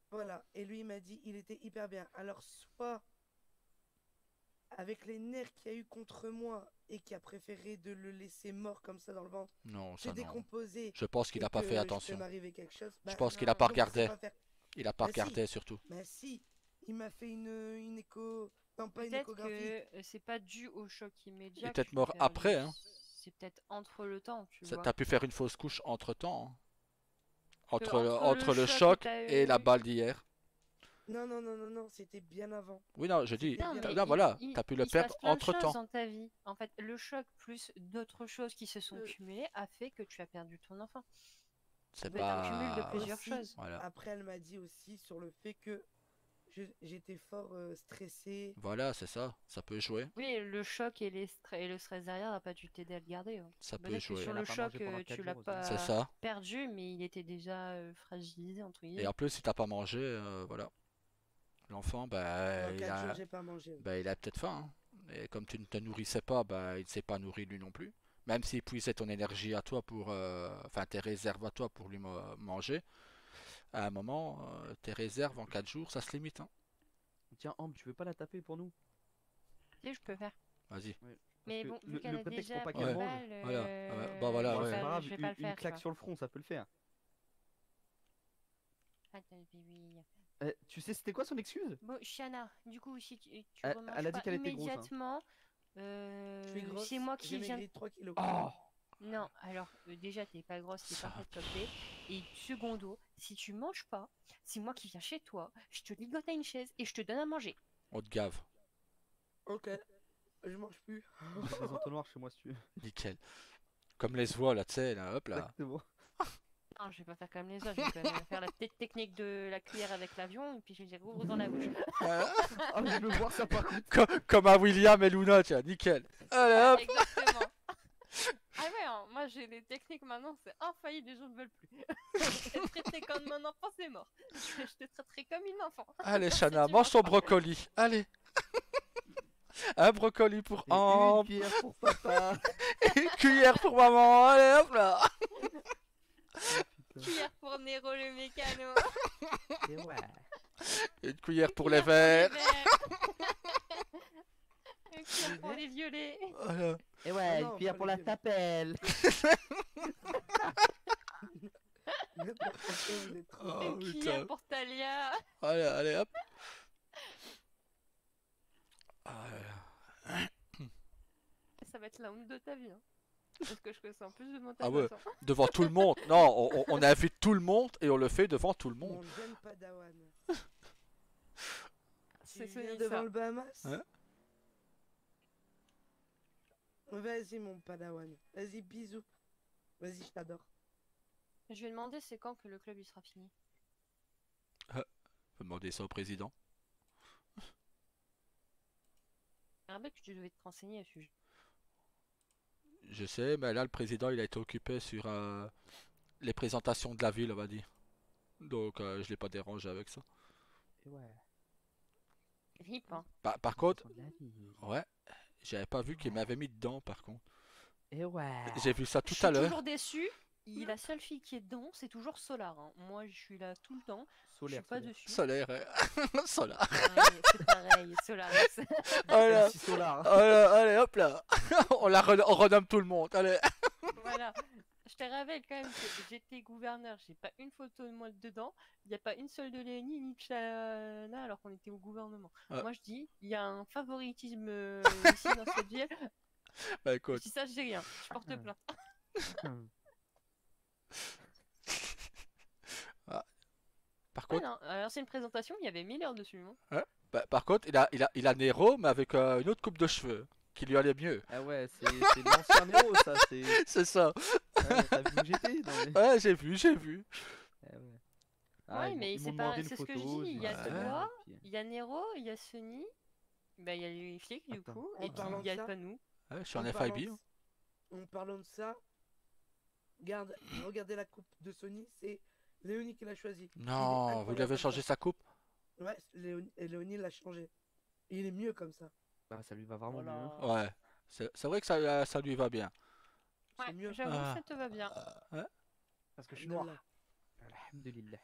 Voilà. Et lui, il m'a dit, il était hyper bien. Alors, soit avec les nerfs qu'il y a eu contre moi et qui a préféré de le laisser mort comme ça dans le ventre, Non, se ça non. décomposer Je pense qu'il et a pas que fait je peux attention. m'arriver quelque chose, Je bah, pense qu'il non. a pas donc il sait regardé. pas faire. Il a pas Bah si, regardé surtout. bah si, il m'a fait une écho, non pas une Peut-être échographie. que c'est pas dû au choc Il immédiat est que peut-être tu mort l'as après, perdu. hein. C'est peut-être entre le temps, tu vois. T'as pu faire une fausse couche entre temps. Que Entre le choc t'as et la eu. balle d'hier. Non, non, non, non, non, c'était bien avant. Oui, non, je dis. C'était Non, bien mais Là, avant. voilà, t'as pu le il se perdre passe plein de entre choses temps. dans ta vie. En fait, le choc plus d'autres choses qui se sont Euh. cumulées a fait que tu as perdu ton enfant. C'est Ça peut être un cumul de pas. plusieurs Aussi, choses. Voilà. après elle m'a dit aussi sur le fait que j'étais fort stressé. Voilà, c'est ça. Ça peut jouer. Oui, le choc et le stress derrière n'a pas dû t'aider à le garder. Hein. Ça peut Peut-être que jouer. sur Elle a le pas choc, mangé pendant 4 tu l'as jours aussi. C'est pas ça. perdu, mais il était déjà fragilisé, entre Et guillemets. en plus, si t'as pas mangé, voilà. L'enfant, Pendant 4 jours, j'ai pas mangé. il a peut-être faim, hein. Et comme tu ne te nourrissais pas, il ne s'est pas nourri lui non plus. Même s'il puisait ton énergie à toi pour, enfin tes réserves à toi pour lui manger, à un moment, tes réserves en 4 jours, ça se limite, hein. Tiens, Ambre, tu veux pas la taper pour nous? Si, je peux faire. Vas-y. Ouais. Mais que bon, vu le qu'elle a prétexte déjà pour pas pris qu'elle une Ouais. mange, balle, Voilà. Bah voilà, bon, ouais. c'est pas grave, je vais pas le une faire, tu claque vois. sur le front, ça peut le faire. Attends, bébé. Tu sais c'était quoi son excuse? Bon, Shana, du coup, si tu Elle remanges a dit pas qu'elle était grosse, hein. immédiatement, Je suis grosse, c'est moi j'ai qui viens. maigri de 3 kilos. Oh! Non, alors déjà, t'es pas grosse, t'es Ça parfaite comme t'es. Et secondo, si tu manges pas, c'est moi qui viens chez toi, je te ligote à une chaise et je te donne à manger. On te gave. Ok, je mange plus. J'ai des entonnoirs chez moi si tu veux. Nickel. Comme les voix là, tu sais, là, hop là. Exactement. Non, je vais pas faire comme les autres, je vais quand même faire la petite technique de la cuillère avec l'avion et puis je vais dire ouvre dans la bouche. Ah, je veux voir ça par contre. Comme à William et Luna, tiens, nickel. Allez hop. Exactement. Ah ouais, hein, moi j'ai des techniques maintenant, c'est infaillible, les gens ne veulent plus. Être traité comme un enfant, c'est mort. Je te traiterai comme une enfant. Allez, Si Shana, tu mange manges ton pas. brocoli. Allez. Un brocoli pour Et une Ambre, cuillère pour papa. une cuillère pour maman. Allez hop là. Cuillère pour Nero le mécano. Et ouais. Une cuillère pour Cuillère les verts. Une cuillère pour les violets. Voilà. Et ouais, Ah une non, cuillère pas pour les la violets. tapelle. N'importe quoi, vous êtes trop. Oh, Une putain. cuillère pour Talia. Allez, allez hop. Ah là là. Ça va être la honte de ta vie. Hein. Parce que je ressens plus de Ah ouais. motivation. Devant tout le monde. Non, on invite tout le monde et on le fait devant tout le Mon monde. jeune padawan. C'est Tu viens Sony, devant ça. le Bahamas? Hein? Vas-y mon padawan. Vas-y, bisous. Vas-y, je t'adore. Je vais demander c'est quand que le club il sera fini. Faut demander ça au président. Je rappelle que tu devais te renseigner à ce sujet. Je sais, mais là, le président, il a été occupé sur les présentations de la ville, on va dire. Donc, je l'ai pas dérangé avec ça. Et ouais. Rip, hein. Par contre, Son avis. ouais, j'avais pas vu qu'il m'avait mis dedans par contre. Et ouais. J'ai vu ça Je tout suis à l'heure. toujours déçue. La seule fille qui est dedans, c'est toujours Solar, hein. Moi, je suis là tout le temps. Je Solaire. suis pas solaire. dessus. Solaire, Solar. Ouais, c'est pareil, Solaris. Voilà. MC Solar. Allez, hop là. On renomme tout le monde. Allez. Voilà. Je te rappelle quand même que j'étais gouverneur, j'ai pas une photo de moi dedans, il n'y a pas une seule de Léonie ni de Chana alors qu'on était au gouvernement. Ah. Moi je dis, il y a un favoritisme ici dans cette ville. Bah Je écoute. dis ça, je dis rien, je porte plainte. Par Ouais, contre, non. Alors c'est une présentation, il y avait Miller dessus. Hein. par contre, il a Nero, mais avec une autre coupe de cheveux qui lui allait mieux. Ah ouais, c'est l'ancien Nero, ça. C'est. C'est ça. T'as vu où j'étais? Non, mais... Ouais, j'ai vu. Ah ouais. Ouais, Ah, mais ils c'est m'ont pas- demandé une c'est ce que je photo, dis, j'ai il y a dit, toi, ouais, puis- Il y a Nero, il y a Sony, bah, il y a les flics du Attends. coup, En et puis parlant il y a de ça, pas nous. Ouais, je suis en En parlant FIB. de- En parlant de ça, regardez la coupe de Sony, c'est Léonie qui l'a choisi. Il est Non, vous incroyable lui avez comme changé ça. sa coupe. Ouais, Léonie l'a changé. Il est mieux comme ça. Bah, ça lui va vraiment mieux. hein. Voilà. Ouais. C'est vrai que ça lui va bien. C'est Ouais, mieux. j'avoue, Ah. ça te va bien. Parce que je suis Alhamdoulilah. noir. Alhamdulillah.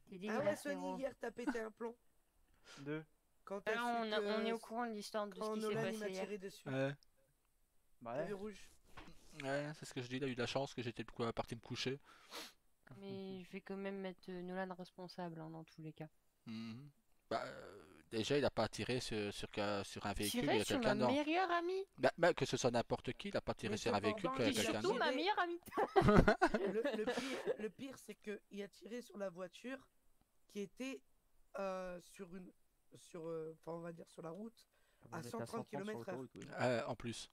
T'es dit, Ah ouais, là, Sony, frérot. hier t'as pété un plomb. Deux. Quand t'as Ah, su on est que au courant de l'histoire de ce quand qui s'est Nolan il m'a passé hier. tiré dessus, Ouais, t'as vu rouge. ouais, c'est ce que je dis. Il a eu de la chance que j'étais parti me coucher. Mais je vais quand même mettre Nolan responsable hein, dans tous les cas. Mhm. Bah, déjà, il a pas tiré sur un véhicule, il y Tirer a sur quelqu'un ma dedans. meilleure amie. Bah, que ce soit n'importe qui, il a pas tiré Mais sur un véhicule, cependant, qu'il y a il a quelqu'un Surtout dedans. ma tiré. meilleure amie. Le pire, c'est qu'il a tiré sur la voiture qui était enfin, on va dire sur la route. On À était 130 sur km/h. l'autoroute, oui. En plus.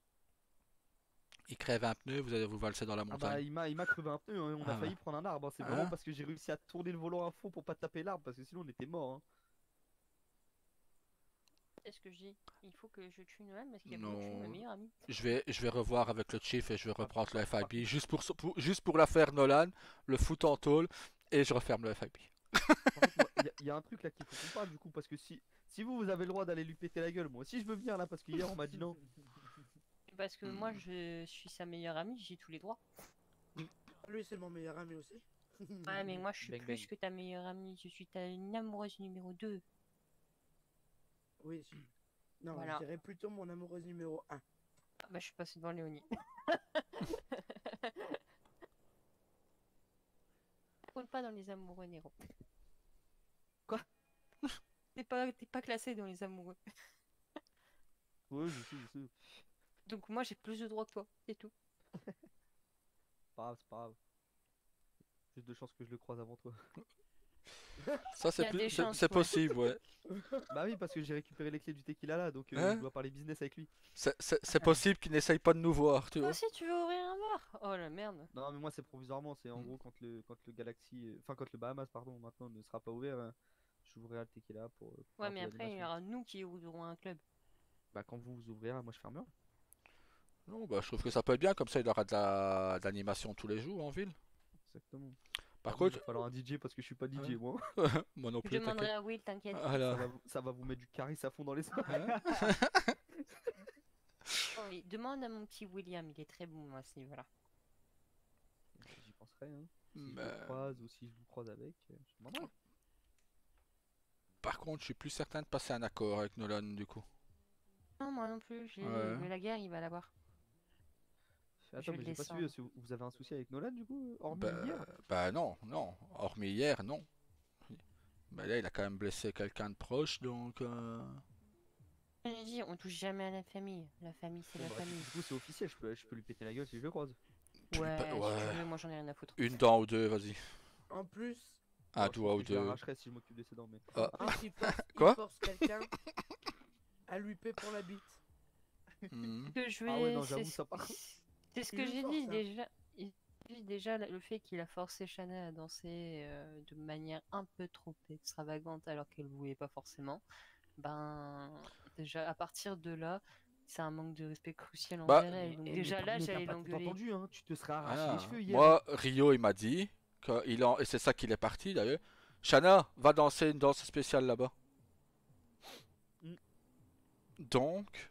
Il crève un pneu, vous allez vous valser dans la Ah bah, montagne. il m'a crevé un pneu, hein. On Ah a bah. failli prendre un arbre. hein. C'est Hein vraiment parce que j'ai réussi à tourner le volant à fond pour pas taper l'arbre parce que sinon on était mort. Hein. C'est ce que je dis. Il faut que je tue Nolan parce qu'il a voulu tuer ma Non. meilleure amie. Je vais revoir avec le chief et je vais reprendre le FIB juste pour l'affaire Nolan, le foot en tôle, et je referme le FIB. Par contre, moi, il y a un truc là qu'il faut qu'on parle du coup parce que si vous avez le droit d'aller lui péter la gueule, moi aussi je veux venir là parce que hier on m'a dit non. Parce que moi je suis sa meilleure amie, j'ai tous les droits. Lui, c'est mon meilleur ami aussi. Ouais, mais moi je suis Bang, plus bang. que ta meilleure amie, je suis ta amoureuse numéro 2. Oui. Non, Voilà. je dirais plutôt mon amoureuse numéro 1. Ah, bah je suis passée devant Léonie. Compte pas dans les amoureux Nero. Quoi? T'es pas classé dans les amoureux. Ouais, je sais. Donc moi j'ai plus de droits que toi, c'est tout. C'est pas grave. Juste de chance que je le croise avant toi. Ça, Il y c'est a des chances, c'est ouais. possible, ouais. Bah oui, parce que j'ai récupéré les clés du tequila là, donc Hein? je dois parler business avec lui. C'est possible qu'il n'essaye pas de nous voir, tu Toi vois. aussi tu veux ouvrir un bar? Oh la merde. Non, mais moi c'est provisoirement, c'est en Mm. gros quand le Galaxy, enfin quand le Bahamas, pardon, maintenant ne sera pas ouvert, j'ouvrirai le tequila pour. Ouais un mais peu après il y d'animation. aura nous qui ouvrirons un club. Bah quand vous ouvrirez, moi je fermerai. Non, bah, je trouve que ça peut être bien, comme ça il aura de l'animation tous les jours en ville. Exactement. Par contre, il contre, va falloir un DJ parce que je suis pas DJ Ouais. moi. moi non Je plus, demanderai t'inquiète. à Will, t'inquiète. Voilà. Ça va vous mettre du charisme à fond dans les oreilles. Hein? Oh, oui, demande à mon petit William, il est très bon à ce niveau-là. J'y penserai, hein. Si je Bah. le croise ou si je vous croise avec, je demanderai. Par contre, je suis plus certain de passer un accord avec Nolan du coup. Non moi non plus, Ouais. mais la guerre il va l'avoir. Attends, vais mais le j'ai pas suivi, descendre. vous avez un souci avec Nolan du coup, hormis Bah, hier? bah non. Hormis hier, non. Bah là, il a quand même blessé quelqu'un de proche, donc. J'ai dit, on touche jamais à la famille. La famille c'est Bon, la bah, famille. du coup c'est officiel, je peux lui péter la gueule si je le croise. Tu Ouais, peux- si ouais. tu veux, moi j'en ai rien à foutre. Une dent ou deux, vas-y. En plus, Un Bon, je doigt pense ou que je lui deux. arracherai si je m'occupe de ses dents, mais. Ah. il Quoi force quelqu'un à lui payer pour la bite. Mhm. Que je Ah vais, ouais, non, j'avoue, ça part. c'est ce Il que le j'ai force, dit hein. déjà. Déjà le fait qu'il a forcé Shanna à danser de manière un peu trop extravagante alors qu'elle voulait pas forcément. Ben déjà à partir de là, c'est un manque de respect crucial Bah, envers elle. Donc Eh, déjà mais là t'as j'allais pas tout l'engueuler. entendu, hein, tu te serais arraché Ah, les cheveux hier. moi, Rio, il m'a dit et c'est ça qu'il est parti d'ailleurs. Shanna, va danser une danse spéciale là-bas. Donc,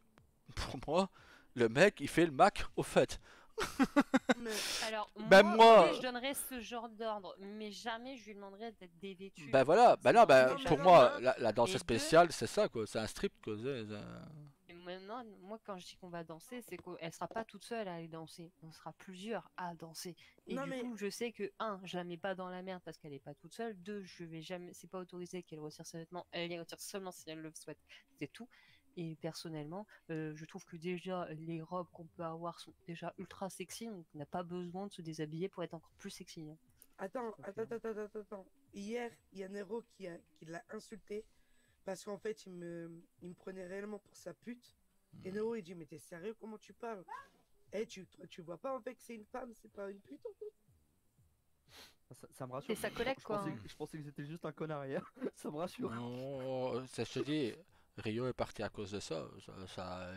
pour moi, le mec, il fait le Mac au fait. Mais Alors, Ben moi- oui, je donnerais ce genre d'ordre, mais jamais je lui demanderais d'être dévêtu. Ben voilà, ben non, C'est ben déjà mais pour non, moi, un. la danse Et deux, spéciale, c'est ça quoi, c'est un strip quoi. et maintenant, moi, quand je dis qu'on va danser, c'est qu'elle sera pas toute seule à aller danser. On sera plusieurs à danser. Et Non, du mais- coup, je sais que, un, je la mets pas dans la merde parce qu'elle est pas toute seule. Deux, je vais jamais, c'est pas autorisé qu'elle retire ses vêtements. Elle les retire seulement si elle le souhaite. C'est tout. Et personnellement, je trouve que déjà, les robes qu'on peut avoir sont déjà ultra sexy. Donc, on n'a pas besoin de se déshabiller pour être encore plus sexy, hein. attends, attends, Confirme. attends, attends, attends. Hier, il y a Nero qui l'a insulté parce qu'en fait, il me prenait réellement pour sa pute. Et Nero, il dit, mais t'es sérieux, comment tu parles? Eh, tu vois pas en fait que c'est une femme, c'est pas une pute en fait? Ça me rassure. C'est sa collègue, Je quoi, pensais, hein. je pensais que c'était juste un connard hier. Ça me rassure. Non, ça je te dis, Rio est parti à cause de ça.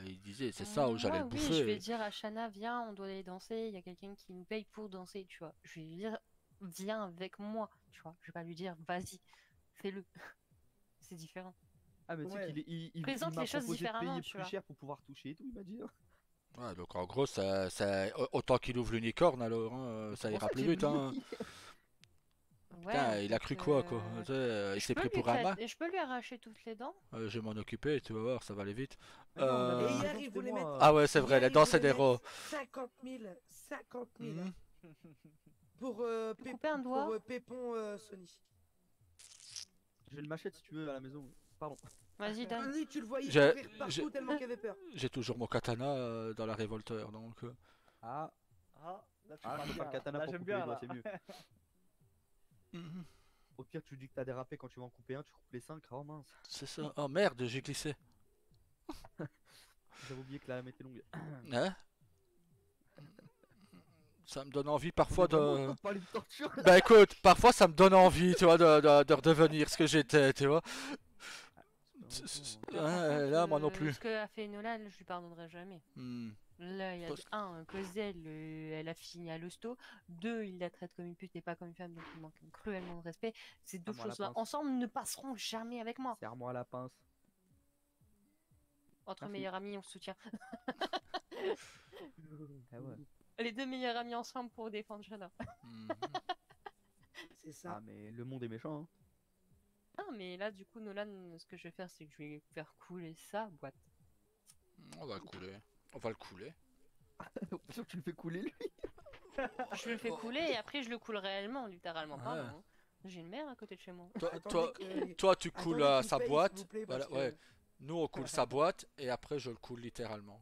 Il disait, c'est ça où j'allais Moi, le oui, je vais bouffer. dire à Shana, viens, on doit aller danser. Il y a quelqu'un qui nous paye pour danser, tu vois. Je vais lui dire, viens avec moi, tu vois. Je vais pas lui dire, vas-y, fais-le. C'est différent. Ah, mais tu sais Ouais. qu'il est- il Présente m'a les choses proposé de différemment, payer tu plus vois. cher pour pouvoir toucher et tout, il m'a dit. Ouais, donc en gros, autant qu'il ouvre l'unicorne alors, hein, C'est ça pour ira ça plus que j'ai vite. Hein. mis. Putain, Ouais, il a donc, cru quoi quoi? Tu sais, il je s'est peux pris lui pour un je peux lui arracher toutes les dents. Je vais m'en occuper, tu vas voir, ça va aller vite. Mais non, la Et Euh, danse hier, des il danses, voulait moi, mettre. Ah ouais, c'est vrai, Hier, les il danses voulait des mettre héros. 50 000, 50 000 Mhm. pour, Couper un doigt. pour Pépon Sony. J'ai le machette si tu veux à la maison. Pardon. Vas-y, donne. Sony, tu le voyais J'ai- courir partout tellement qu'il avait peur. J'ai toujours mon katana dans la révolteur, donc... Ah, Ah, là tu je parles peux bien. faire le katana Là pour j'aime couper les bien doigts, là. c'est mieux. Mhm. Au pire, tu dis que t'as dérapé quand tu vas en couper un, tu coupes les 5. Oh mince, C'est ça. Oh merde, j'ai glissé. j'avais oublié que la lame était longue. Hein? Ça me donne envie On parfois est vraiment en train de... de parler de torture. Bah écoute, parfois ça me donne envie, tu vois, de redevenir ce que j'étais, tu vois. Par Ouais, contre, là, moi non plus. Ce qu'a fait Nolan, je lui pardonnerai jamais. Hmm. Là, il y a Parce- un, cause d'elle, elle a fini à l'hosto. Deux, il la traite comme une pute et pas comme une femme, donc il manque cruellement de respect. Ces deux moi la choses-là pince. ensemble ne passeront jamais avec moi. Serre-moi à la pince. Entre Merci. meilleurs amis, on se soutient. Ah ouais. Les deux meilleurs amis ensemble pour défendre Shana. Mhm. C'est ça. Ah, mais le monde est méchant. Hein. Ah, mais là, du coup, Nolan, ce que je vais faire, c'est que je vais faire couler sa boîte. On va le couler. On va le couler. Sûr que tu le fais couler lui. Je le fais couler et après, je le coule réellement, littéralement. Ouais. Pardon, hein. J'ai une mère à côté de chez moi. Toi, Attendez toi, que- toi, tu coules attendez qu'il sa paye, s'il boîte. vous plaît, Voilà, parce que- ouais. Nous, on coule sa boîte et après, je le coule littéralement.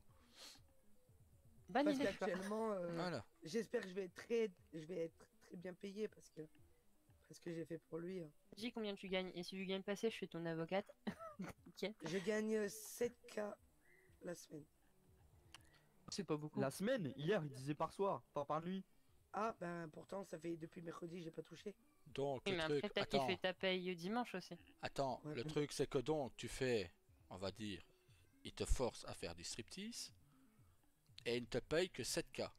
Bonne Parce idée, tu vois. qu'actuellement, Voilà. j'espère que je vais être très bien payé parce que j'ai fait pour lui. Hein. Dis combien tu gagnes. Et si tu gagnes passé, je suis ton avocate. Ok. Je gagne 7K la semaine. C'est pas beaucoup. La semaine, hier, il disait par soir, enfin par nuit. Ah, ben pourtant, ça fait depuis mercredi, j'ai pas touché. Donc, Oui, le mais truc, après, peut-être qu'il attends, fait ta paye dimanche aussi. attends, Ouais. le truc, c'est que donc, tu fais, on va dire, il te force à faire du striptease et il ne te paye que 7K.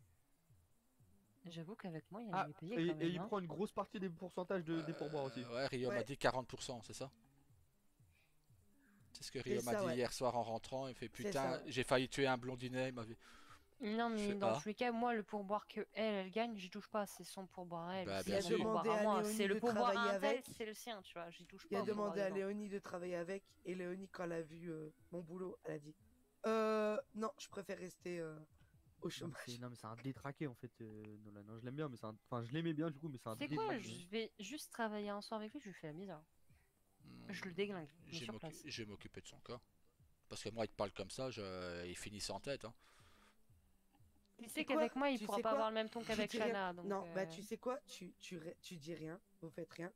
J'avoue qu'avec moi, il Ah, allait payer et, quand même. et il hein. prend une grosse partie des pourcentages des pourboires aussi. Ouais, Rio m'a Ouais. dit 40%, c'est ça? C'est ce que Rio C'est m'a ça, dit ouais. hier soir en rentrant. Il fait C'est putain, ça. j'ai failli tuer un blondinet. Il m'avait. Non, Je mais fais, dans ah. tous les cas, moi, le pourboire que elle gagne, j'y touche pas. C'est son pourboire à elle. Bah, c'est bien mon sûr. pourboire Demandé à à moi. Léonie C'est le de pourboire à travailler un tel, avec. c'est le sien, tu vois. J'y touche Il pas. a au pourboire demandé des à gens. Léonie de travailler avec, et Léonie, quand elle a vu mon boulot, elle a dit non, je préfère rester au chômage. Non mais c'est un détraqué en fait, Nolan. Non, je l'aime bien, mais c'est un... Enfin, je l'aimais bien du coup, mais c'est un C'est quoi? détraqué. Je vais juste travailler un soir avec lui, je lui fais la misère. Je le déglingue, mais sur place. Je vais m'occuper de son cas. Parce que moi, il te parle comme ça, il finit sans tête. Hein. Tu sais sais quoi? qu'avec moi, il Tu pourra sais pas quoi? avoir le même ton Je qu'avec dis rien. Shana. Donc, Non, bah tu sais quoi? Tu dis rien, vous faites rien.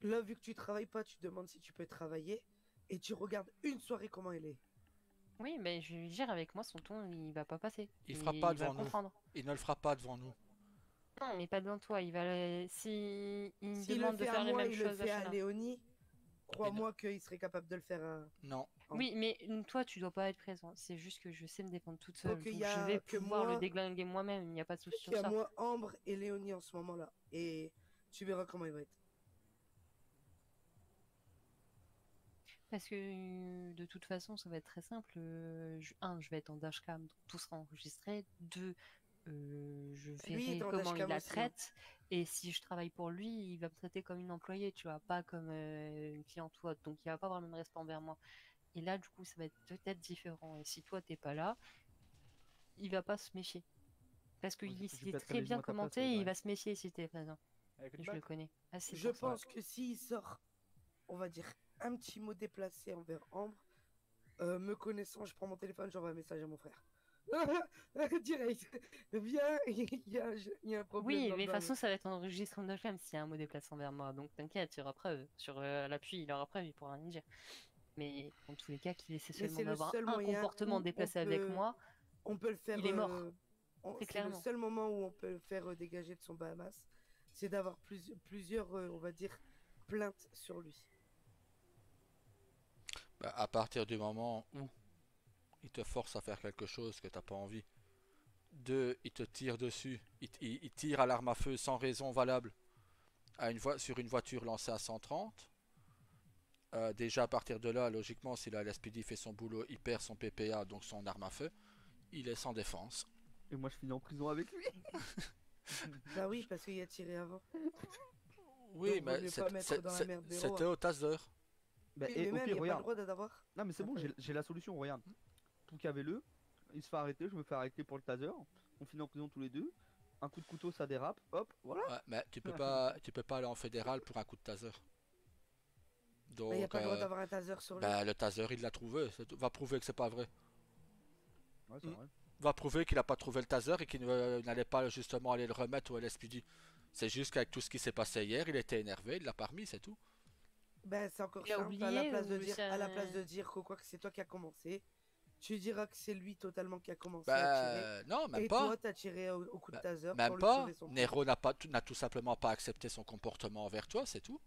Là, vu que tu travailles pas, tu demandes si tu peux travailler, et tu regardes une soirée comment elle est. Oui, mais je vais lui dire, avec moi, son ton, il va pas passer. Il fera pas va devant nous. comprendre. Il ne le fera pas devant nous. Non, mais pas devant toi. Il va. Si il me S'il le demande de fait faire à les moi, mêmes il le choses à fait à Shana. Léonie, crois-moi qu'il serait capable de le faire à... Non. Oui, mais toi, tu dois pas être présent. C'est juste que je sais me défendre toute seule. Donc, il Donc y a je vais que pouvoir moi- le déglinguer moi-même. Il n'y a pas de souci Il y sur a ça. moi, Ambre et Léonie en ce moment-là. Et tu verras comment il va être. Parce que de toute façon, ça va être très simple. Je vais être en dashcam, donc tout sera enregistré. Deux, je Lui est verrai dans comment il dashcam la aussi, hein. traite. Et si je travaille pour lui, il va me traiter comme une employée, tu vois, pas comme une cliente ou autre. Donc il va pas avoir le même respect envers moi. Et là, du coup, ça va être peut-être différent. Et si toi, t'es pas là, il va pas se méfier. Parce Moi, qu'il je sait battrais très les genoux bien à ta place, commenter et il pareil. va se méfier si t'es présent. Avec une Je le batte. connais assez Je pour ça. pense que s'il sort, on va dire, un petit mot déplacé envers Ambre, me connaissant, je prends mon téléphone, j'envoie un message à mon frère. Direct. Viens, il y a un problème Oui, dans mais le de toute bail. façon, ça va être enregistré en dashcam s'il y a un mot déplacé envers moi. Donc t'inquiète, il y aura preuve. Sur l'appui, il aura preuve, il pourra rien dire. Mais dans tous les cas, qu'il essaie Mais seulement c'est le d'avoir seul un moyen comportement où déplacé avec moi, on peut le faire. il est mort, très C'est le clairement. seul moment où on peut le faire dégager de son Bahamas, c'est d'avoir plusieurs, on va dire, plaintes sur lui. Bah, à partir du moment où il te force à faire quelque chose que t'as pas envie, deux, il te tire dessus, il tire à l'arme à feu sans raison valable sur une voiture lancée à 130. Déjà à partir de là, logiquement, si la LSPD fait son boulot, il perd son PPA, donc son arme à feu, il est sans défense. Et moi, je finis en prison avec lui. Bah oui, parce qu'il a tiré avant. Oui, Donc, vaut mais mieux pas mettre dans la merde Béro, c'était hein. au taser. Bah, Oui, et mais au même, il pire, n'y a pas le regarde. droit d'avoir. Non, mais c'est bon, Attends. j'ai la solution, regarde. Tout cavez-le, il se fait arrêter, je me fais arrêter pour le taser. On finit en prison tous les deux. Un coup de couteau, ça dérape, hop, voilà. Ouais, mais tu peux pas aller en fédéral pour un coup de taser. Mais il n'y a Donc, pas le droit d'avoir un taser sur lui. bah, le taser, il l'a trouvé. Va prouver que c'est pas vrai. Ouais, c'est Mm. vrai. Va prouver qu'il a pas trouvé le taser et qu'il n'allait pas justement aller le remettre au LSPD. C'est juste qu'avec tout ce qui s'est passé hier, il était énervé, il l'a pas remis, c'est tout. Ben, c'est encore Il a simple. oublié ou À la place ça... de dire que quoi que c'est toi qui as commencé, tu diras que c'est lui totalement qui a commencé à tirer. Bah, non, même Et pas. toi, t'as tiré au coup de Bah, taser même pour lui pas. sauver son Nero n'a tout simplement pas accepté son comportement envers toi, c'est tout.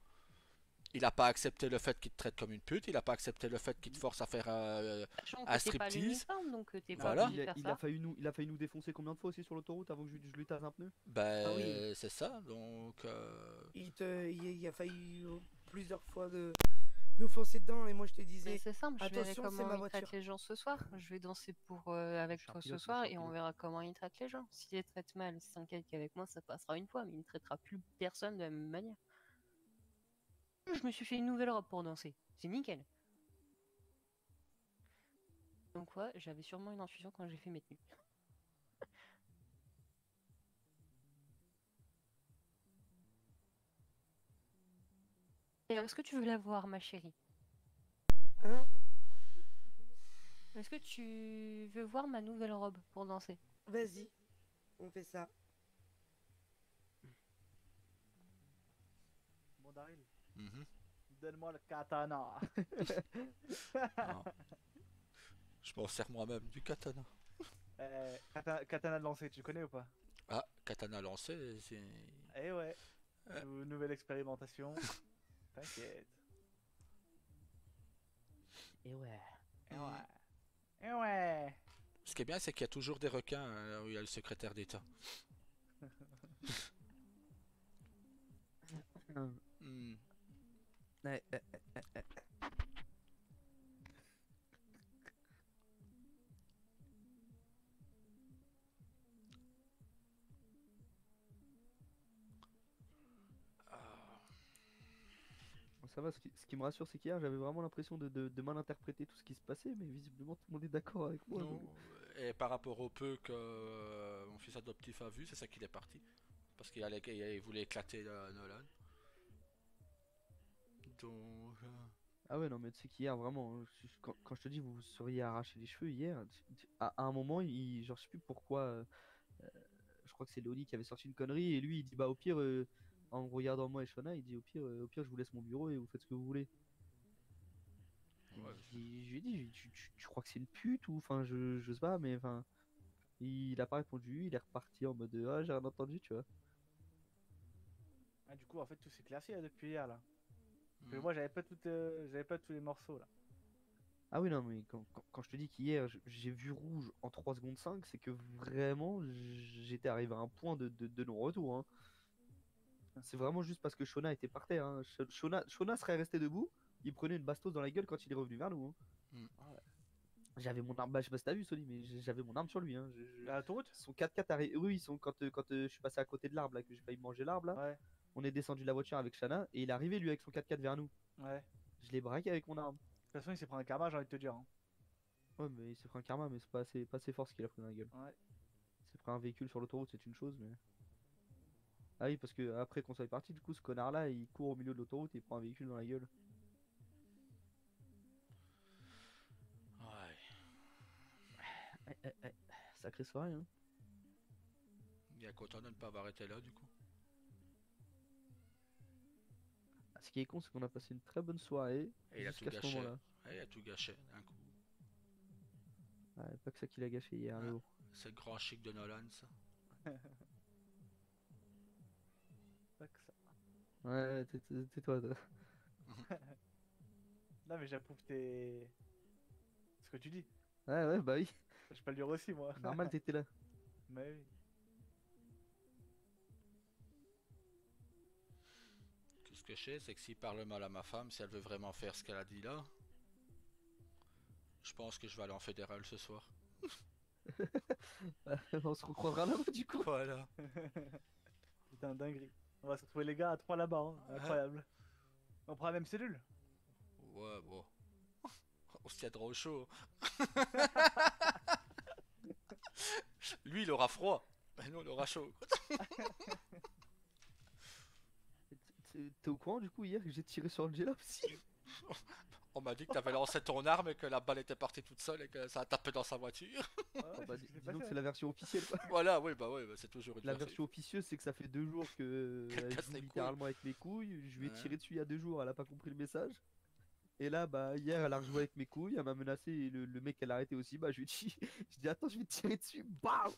Il a pas accepté le fait qu'il te traite comme une pute, il a pas accepté le fait qu'il te force à faire Sachant un que t'es pas à striptease. l'uniforme, donc t'es pas Voilà. obligé de faire Il ça. a failli nous défoncer combien de fois aussi sur l'autoroute avant que je lui tasse un pneu? Ben, Ah oui. c'est ça, donc... Il a failli plusieurs fois de nous foncer dedans et moi je te Mais disais c'est simple, je verrai attention, c'est comment ma il voiture. traite les gens ce soir. Je vais danser avec Je suis un toi ce pilote, moi, soir je suis et un on pilote. verra comment il traite les gens. S'il les traite mal, s'inquiète qu'avec moi ça passera une fois, mais il ne traitera plus personne de la même manière. Je me suis fait une nouvelle robe pour danser. C'est nickel. Donc ouais, j'avais sûrement une infusion quand j'ai fait mes tenues. Et est-ce que tu veux la voir, ma chérie? Hein? Est-ce que tu veux voir ma nouvelle robe pour danser? Vas-y, on fait ça. Bon, Daryl, mhm. donne-moi le katana. Non. Je m'en sers moi-même du katana. Katana de lancer, tu connais ou pas? Ah, katana lancé, c'est... Eh ouais. Euh. Nouvelle expérimentation. T'inquiète. Et ouais. Eh ouais. Eh ouais. Ce qui est bien, c'est qu'il y a toujours des requins là où il y a le secrétaire d'État. Hmm. Ouais, ça va, ce qui me rassure, c'est qu'hier j'avais vraiment l'impression de mal interpréter tout ce qui se passait, mais visiblement tout le monde est d'accord avec moi. Non. donc- Et par rapport au peu que mon fils adoptif a vu, c'est ça qu'il est parti. Parce il voulait éclater Nolan. Donc... Ah ouais, non, mais tu sais qu'hier, vraiment, quand je te dis vous vous seriez arraché les cheveux hier, à un moment, genre, je sais plus pourquoi, je crois que c'est Léonie qui avait sorti une connerie, et lui il dit bah au pire, en regardant moi et Shona, il dit au pire je vous laisse mon bureau et vous faites ce que vous voulez. Ouais. Je lui ai dit, tu crois que c'est une pute ou enfin je sais pas, mais enfin il a pas répondu, il est reparti en mode ah j'ai rien entendu, tu vois. Ah, du coup, en fait, tout s'est classé là, depuis hier là. Parce que Hmm. moi, j'avais pas tous les morceaux là. Ah oui, non, mais quand je te dis qu'hier j'ai vu rouge en 3 secondes 5 c'est que vraiment j'étais arrivé à un point de non-retour, hein. C'est vraiment juste parce que Shona était par terre, hein. Shona serait restée debout, il prenait une bastos dans la gueule quand il est revenu vers nous. Mm. J'avais mon arme, bah, je sais pas si t'as vu, Sony, mais j'avais mon arme sur lui. À l'autoroute? Son 4x4 arrive. Oui, ils sont quand je suis passé à côté de l'arbre, là, que j'ai failli manger l'arbre, là. Ouais, On est descendu de la voiture avec Shana et il est arrivé lui avec son 4x4 vers nous. ouais. Je l'ai braqué avec mon arme. De toute façon, il s'est pris un karma, j'ai envie de te dire. Hein. Ouais, mais il s'est pris un karma, mais c'est pas assez fort ce qu'il a pris dans la gueule. Ouais. Il s'est pris un véhicule sur l'autoroute, c'est une chose, mais. Ah oui, parce que après qu'on soit parti, du coup, ce connard-là, il court au milieu de l'autoroute et il prend un véhicule dans la gueule. Ouais. Sacrée soirée, hein. Il est content de ne pas avoir été là, du coup. Ah, ce qui est con, c'est qu'on a passé une très bonne soirée Et il a tout jusqu'à ce gâché. moment-là. Ouais, il a tout gâché d'un coup. Ouais, pas que ça qu'il a gâché hier, mais Ouais. bon. C'est le grand chic de Nolan, ça. Pas que ça. Ouais, tais-toi. Toi. Non, mais j'approuve tes. Ce que tu dis. Ouais, bah oui. Je peux le dire aussi, moi. Normal, t'étais là. Mais oui. Tout ce que je sais, c'est que s'il parle mal à ma femme, si elle veut vraiment faire ce qu'elle a dit là, je pense que je vais aller en fédéral ce soir. On se recroisera là-bas, du coup. Voilà. Putain, dinguerie. On va se retrouver les gars à 3 là-bas, hein. Incroyable. On prend la même cellule? Ouais, bon. On se tiendra au chaud. Lui, il aura froid. Mais nous, on aura chaud. T'es au courant, du coup, hier, que j'ai tiré sur Angela aussi? On m'a dit que t'avais lancé ton arme et que la balle était partie toute seule et que ça a tapé dans sa voiture. Ouais, Ah bah, c'est ce qui s'est disons que passé. c'est la version officielle, quoi. Voilà, oui, bah c'est toujours une La version officieuse, c'est que ça fait 2 jours que Qu'elle elle casse joue les littéralement avec mes couilles. Je lui ai Ouais. tiré dessus il y a 2 jours, elle a pas compris le message. Et là, bah, hier, elle a rejoué avec mes couilles, elle m'a menacé et le mec, elle a arrêté aussi. Bah, je lui ai dit, je dis, attends, je vais te tirer dessus, bam!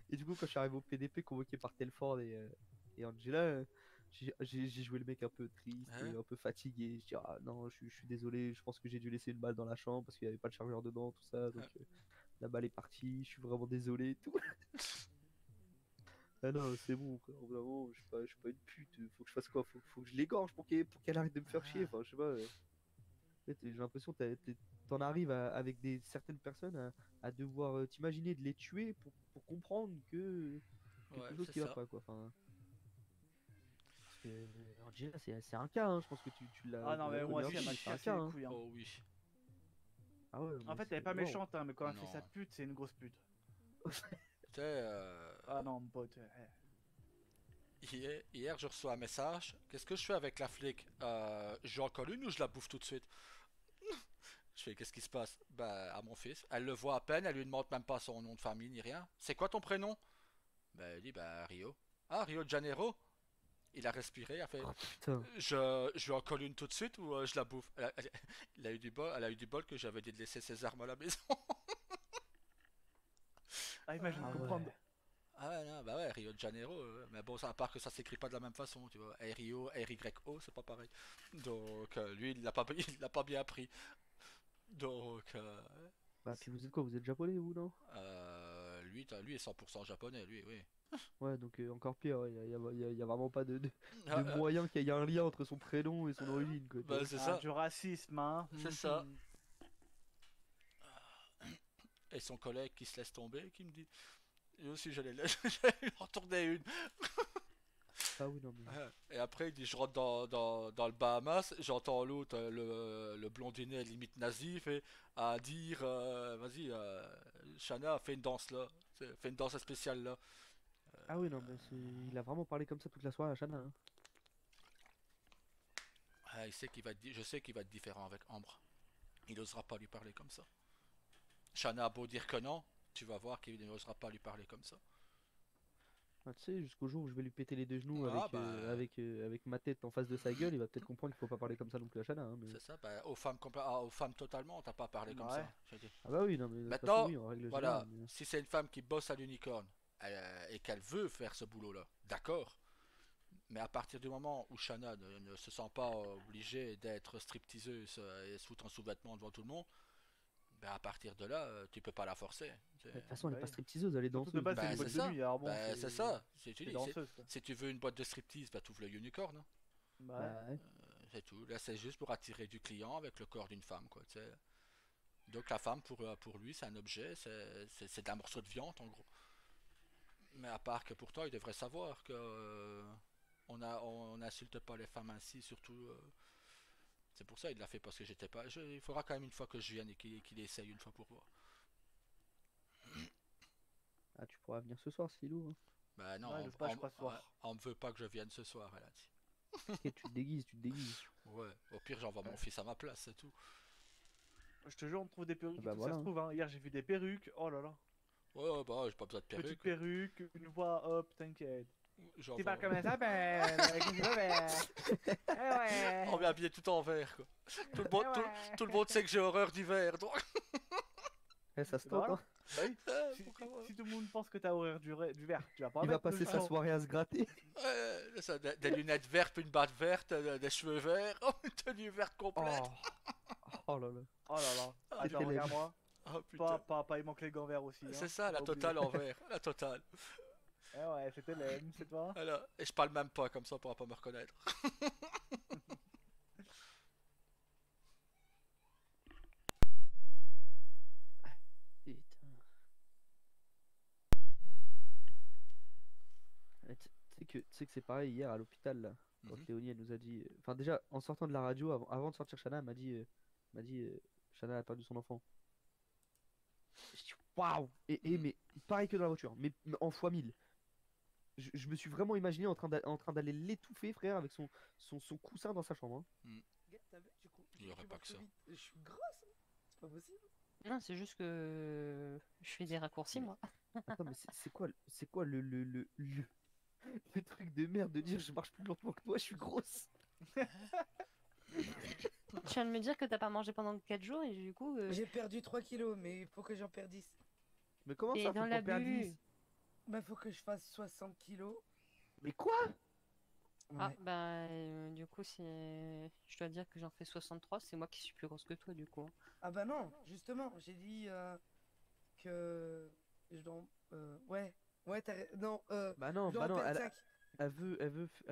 Et du coup, quand je suis arrivé au PDP convoqué par Telford et Angela, j'ai joué le mec un peu triste, Hein? un peu fatigué. Je dis, ah non, je suis désolé, je pense que j'ai dû laisser une balle dans la chambre parce qu'il n'y avait pas de chargeur dedans, tout ça. Donc la balle est partie, je suis vraiment désolé et tout. Ah non, c'est bon, quoi. Vraiment, je suis pas une pute. Faut que je fasse quoi? Faut que je l'égorge pour qu'elle arrête de me faire chier. Enfin, je sais pas. En fait, j'ai l'impression que t'en arrives avec certaines personnes à devoir t'imaginer de les tuer pour comprendre que quelque Ouais, chose c'est qui va ça. pas, quoi. Enfin, parce que Angela, c'est un cas, hein. Je pense que tu l'as. Ah non, mais moi connu aussi, elle un m'a peu, c'est un cassé cas, les hein. couilles. Hein. Oh oui. Ah ouais, En mais fait, elle est pas wow. méchante, hein, mais quand elle fait Non. sa pute, c'est une grosse pute. Tu sais, Ah non, mon pote. hier, je reçois un message. Qu'est-ce que je fais avec la flic? J'en colle une ou je la bouffe tout de suite? Je fais, qu'est-ce qui se passe? Bah, à mon fils. Elle le voit à peine, elle lui demande même pas son nom de famille ni rien. C'est quoi ton prénom? Bah, elle dit, bah, Rio. Ah, Rio de Janeiro? Il a respiré, il a fait, Oh putain. je lui en colle une tout de suite ou je la bouffe? Il a eu du bol, elle a eu du bol que j'avais dit de laisser ses armes à la maison. Ah, imagine Ah comprendre. ouais. Ah ouais, non, bah ouais, Rio de Janeiro. Mais bon, ça, à part que ça s'écrit pas de la même façon, tu vois. R-I-O, R-Y-O, c'est pas pareil. Donc, lui, il l'a pas, il l'a pas bien appris. Donc, Bah, puis vous êtes quoi? Vous êtes japonais, vous, non? lui est 100% japonais, lui, oui. Ouais, donc encore pire, y a vraiment pas de Ah, moyen qu'il y ait un lien entre son prénom et son origine, quoi. bah, c'est Ah, ça. du racisme, hein. C'est ça. Et son collègue qui se laisse tomber, qui me dit, lui aussi, j'allais lui en retourner une. Ah oui, non, mais. Et après, il dit, je rentre dans le Bahamas, j'entends l'autre, le blondinet limite nazi, à dire, vas-y, Shana, fais une danse là, fais une danse spéciale là. Ah oui, non, mais il a vraiment parlé comme ça toute la soirée à Shana, hein. Il sait qu'il va être, je sais qu'il va être différent avec Ambre. Il n'osera pas lui parler comme ça. Shana a beau dire que non, tu vas voir qu'il n'osera pas lui parler comme ça. Ah, tu sais, jusqu'au jour où je vais lui péter les 2 genoux Ah, bah. avec ma tête en face de sa gueule, il va peut-être comprendre qu'il faut pas parler comme ça non plus à Shana, hein, mais... C'est ça, bah, aux femmes totalement, on t'a pas parlé comme Ouais. ça. Je dis. Ah bah oui, non, mais de toute Maintenant, façon, oui, en règle voilà, générale, mais- si c'est une femme qui bosse à l'unicorn et qu'elle veut faire ce boulot-là, d'accord. Mais à partir du moment où Shana ne se sent pas obligée d'être stripteaseuse et sous en sous-vêtements devant tout le monde, ben à partir de là, tu peux pas la forcer. De toute façon, elle est Ouais. pas stripteaseuse, elle est Surtout danseuse. de base, Bah, c'est une c'est boîte ça. de nuit. Alors bon, Ben, c'est ça. c'est danseuse, quoi. Si tu veux une boîte de striptease, bah t'ouvres le unicorn. Hein. Bah, Bah ouais. C'est tout. Là, c'est juste pour attirer du client avec le corps d'une femme, quoi, tu sais. Donc la femme, pour lui, c'est un objet, c'est un morceau de viande, en gros. Mais à part que pour toi, il devrait savoir que on n'insulte pas les femmes ainsi, surtout. C'est pour ça il l'a fait parce que j'étais pas. Il faudra quand même une fois que je vienne et qu'il essaye une fois pour voir. Ah, tu pourras venir ce soir, Silou. Hein. Bah non, Ouais, il ose pas, je crois, ce soir. on me veut pas que je vienne ce soir, elle a dit. Ok, tu te déguises, tu te déguises. Ouais, au pire j'envoie mon fils à ma place, c'est tout. Je te jure, on trouve des perruques, Bah et tout, voilà, ça se trouve. Hein. Hier, j'ai vu des perruques. Oh là là. Ouais, bah j'ai pas besoin de Petite perruque. perruque, une voix, hop, t'inquiète. J'envoie- Tu parles comme ça, ben. Avec une voix, ben. Eh ouais. On vient habillé tout en vert, quoi. Tout le monde, Eh tout, ouais. tout le monde sait que j'ai horreur du vert, donc. Eh, ça se Bah tente, voilà. hein. Bah oui. Ah, Si, pourquoi si- pas. si tout le monde pense que t'as horreur du vert, tu vas pas Il va mettre passer sa logiquement. soirée à se gratter. Ouais, ça, des lunettes vertes, une batte verte, des cheveux verts, une tenue verte complète. Oh là là. Oh là là. Ah, Attends, quel regarde-moi. Oh putain. Il manque les gants verts aussi. Hein. C'est ça, la Faut pas oublier. totale en vert, la totale. Eh ouais, c'était l'aime, c'est toi. Voilà. Et je parle même pas, comme ça on pourra pas me reconnaître. Putain. Tu sais que c'est pareil hier à l'hôpital là. Quand Mhm. Léonie elle nous a dit. Enfin déjà en sortant de la radio, avant de sortir Shana, elle m'a dit Shana a perdu son enfant. Je dis waouh! Et mais pareil que dans la voiture, mais en fois 1000. Je me suis vraiment imaginé en train d'aller l'étouffer, frère, avec son coussin dans sa chambre. Hein. Gars, t'as vu, Il y aurait pas que ça. Je suis grosse, hein. C'est pas possible. Non, c'est juste que je fais des raccourcis, moi. Attends, mais c'est quoi le truc de merde de dire je marche plus lentement que toi, je suis grosse. Tu viens de me dire que t'as pas mangé pendant 4 jours et du coup. J'ai perdu 3 kilos, mais il faut que j'en perde 10. Mais comment Et ça, dans faut qu'on perde l'abus. 10? Bah, faut que je fasse 60 kilos. Mais quoi? Ah, Ouais. bah, du coup, c'est. Je dois dire que j'en fais 63, c'est moi qui suis plus grosse que toi, du coup. Ah bah non, justement, j'ai dit que je dois... ouais, non, Bah non, je dois bah en non, perdre 5. elle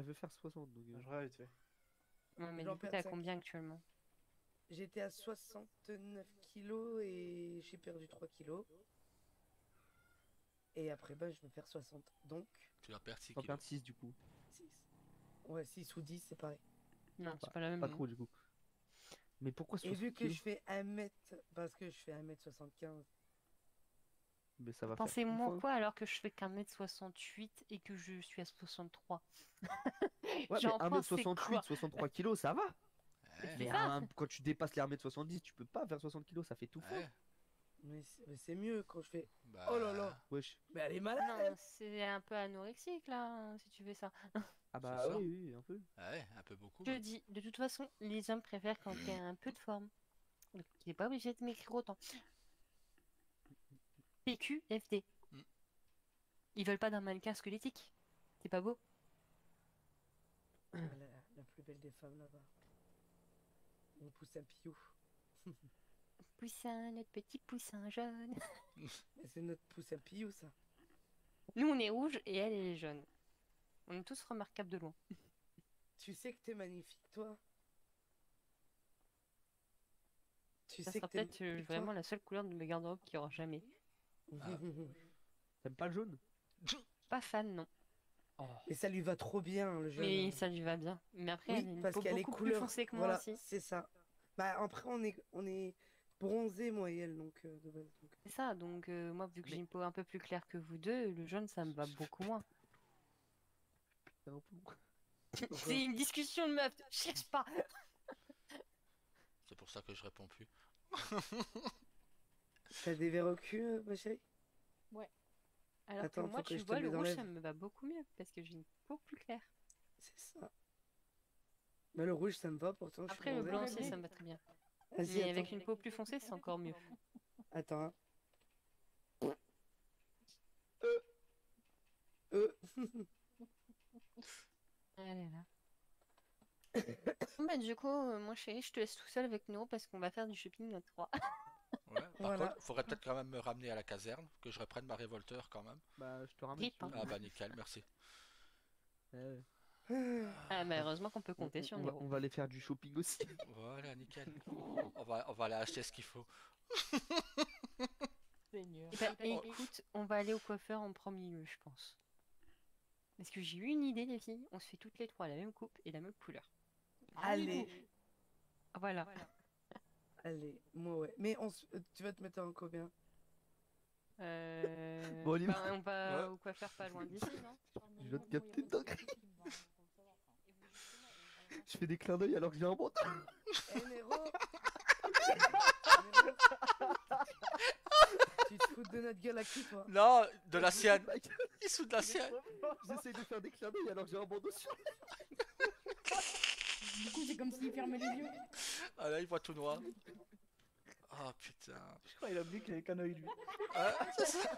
veut faire 60 donc. Je regarde vite fait. Ouais, mais J'en du coup, perds t'es à 5. combien actuellement? J'étais à 69 kilos et j'ai perdu 3 kilos. Et après, bah, je vais faire 60. Donc, Tu vas perdre 6 T'en kilos. perds 6 du coup. 6. Ouais, 6 ou 10, c'est pareil. Non, c'est Bah, pas la même. Pas non. trop du coup. Mais pourquoi Et 60 vu que kilos? je fais 1 mètre, parce que je fais 1m75, Mais ça va faire Pensez une moins fois. quoi alors que je fais qu'un mètre 68 et que je suis à 63. Ouais, mais J'en pensais 1m68, quoi? 63 kilos, ça va. Ouais, Mais ça. quand tu dépasses les 1m70, tu peux pas faire 60 kilos, ça fait tout fort. ouais. mais c'est mieux quand je fais... Bah, Oh là là. Wesh. Mais elle est malade, Non, elle. c'est un peu anorexique là, hein, si tu fais ça. Ah bah C'est ça. oui, oui, un peu. Ouais, un peu beaucoup. Je te dis, de toute façon, les hommes préfèrent quand il y a un peu de forme. Donc, il n'est pas obligé de m'écrire autant. PQFD. Mm. Ils veulent pas d'un mannequin squelettique. C'est pas beau. La plus belle des femmes là-bas. On pousse un piou. Poussin, notre petit poussin jaune. Mais c'est notre pouce à piou, ça. Nous, on est rouge et elle est jaune. On est tous remarquables de loin. Tu sais que t'es magnifique, toi. Tu Ça sais sera que t'es peut-être magnifique, toi. vraiment la seule couleur de mes garde-robes qu'il y aura jamais. T'aimes pas le jaune? Pas fan, non. Mais ça lui va trop bien, le jaune. Mais ça lui va bien. Mais après, Oui, elle a une parce peau qu'elle est beaucoup couleur. plus foncée que moi Voilà, aussi. c'est ça. Bah après on est bronzé moi et elle donc de base. Donc. C'est ça, donc moi, vu que Mais- j'ai une peau un peu plus claire que vous deux, le jaune, ça me va beaucoup moins. C'est une discussion de meuf, cherche pas. c'est pour ça que je réponds plus. T'as des verres au cul, ma chérie? Alors Attends, que moi, faut que tu je te vois, le le rouge, enlève. ça me va beaucoup mieux parce que j'ai une peau plus claire. C'est ça. Mais le rouge ça me va pourtant. je suis Après, le bronzé. blanc aussi, ça me va très bien. Vas-y, Mais attends. avec une peau plus foncée, c'est encore mieux. Attends. Hein. Euh. Allez là. Bah, du coup, moi chérie, je te laisse tout seul avec Néo parce qu'on va faire du shopping à 3. Ouais. Par Voilà. contre, faudrait peut-être quand même me ramener à la caserne, que je reprenne ma révolteur quand même. Bah je te ramène. Rip, si tu hein. veux. Ah bah nickel, merci. Ouais. Ah, mais heureusement qu'on peut compter sur on Nero. va aller faire du shopping aussi. Voilà, nickel. On va aller acheter ce qu'il faut. Seigneur. Eh ben, Oh. écoute, on va aller au coiffeur en premier lieu, je pense. Parce que j'ai eu une idée, les filles. On se fait toutes les trois la même coupe et la même couleur. Allez, Voilà. allez, moi ouais. Mais tu vas te mettre en combien? Bon, on y va. Ben, on va Ouais. au coiffeur pas loin d'ici, non? Je viens de capter une dinguerie. Je fais des clins d'œil alors que j'ai un bandeau. Eh Nero Tu te fous de notre gueule à qui toi? Non, de la sienne. Il se fout de la sienne. J'essaie de faire des clins d'œil alors que j'ai un bandeau sur. Du coup, c'est comme s'il fermait les yeux. Ah là, il voit tout noir. Oh putain. Je crois qu'il a oublié qu'il avait qu'un œil lui. Ouais, c'est ça.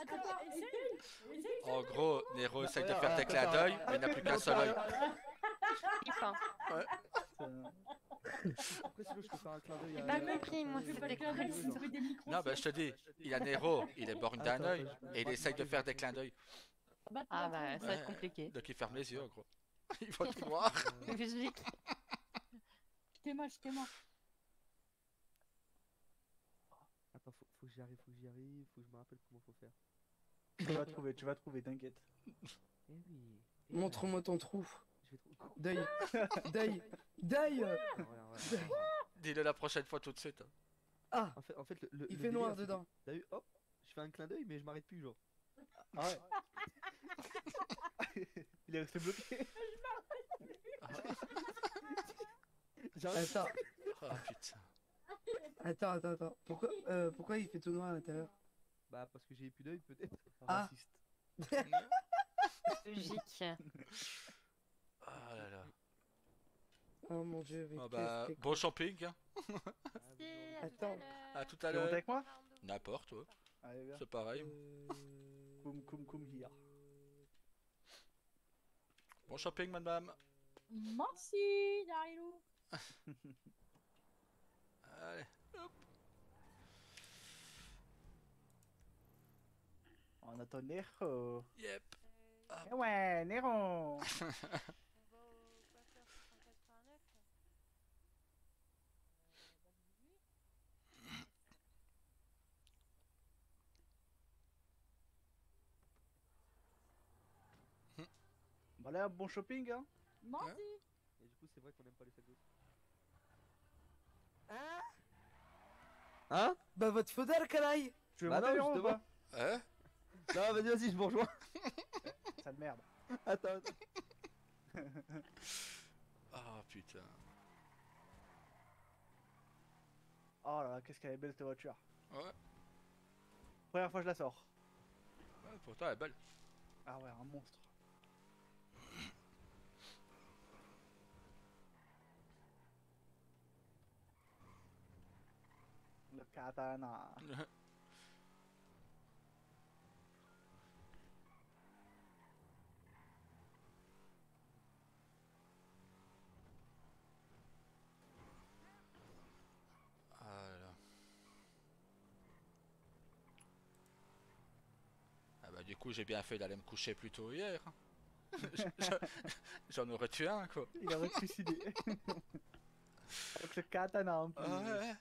Attends, essaye. En gros, Nero essaye de faire des clins d'œil, mais il n'a plus qu'un seul œil. Enfin, Après, sinon, je peux faire un clin d'œil à. pas compris, moi, Je fais c'est pas des des clins d'œil, conneries. ça fait des micros. Non, bah je te dis, il a Nero, il est borgne d'un Attends, œil, attends, et il essaye de faire des clins d'œil. Ah bah, ça va être Ouais. compliqué. Donc il ferme les yeux en gros. Il voit tout noir. Musique. T'es moche, t'es moche. Attends, faut que j'y arrive, faut que je me rappelle comment faut faire. Tu vas trouver, t'inquiète. Eh oui. Montre-moi ton trou. Je vais trouver. Deuil. Deuil. Regarde. Dis-le la prochaine fois tout de suite. Ah, En fait, le il fait délire, noir c'est que- dedans. T'as vu, hop, je fais un clin d'œil, mais je m'arrête plus, genre. Ah ouais. Il est resté bloqué. J'arrête. Attends, Oh putain. attends. Pourquoi il fait tout noir à l'intérieur? Bah, parce que j'ai plus d'œil, peut-être. Ah. Raciste. Logique. Oh là là. Oh mon dieu, mais Oh bah, qu'est-ce que- bon shopping. Hein. Attends. À tout à Tu veux monter l'heure. avec moi? N'importe, ouais. Allez, viens. C'est pareil. Koum here. Bon shopping, madame. Merci, Darilou. Allez. On attend Nero. Yep. Eh ouais, Nero. Bah là, bon shopping, hein. Merci. Et du coup, c'est vrai qu'on aime pas les sacs d'os. Hein? Hein? Bah votre faudeur, canaille. Tu veux Bah monter, non, Nero, ou justement. pas? Hein? Non, vas-y, je vous rejoins. Sale merde. Attends. Oh putain. Oh là là, qu'est-ce qu'elle est belle cette voiture. Ouais. Première fois que je la sors. Ouais, pourtant elle est belle. Ah ouais, un monstre. Le katana. Ah là là. Ah bah du coup j'ai bien fait d'aller me coucher plus tôt hier. Hein. J'en aurais tué un quoi. Il aurait suicidé. Avec le katana en plus. Ah ouais.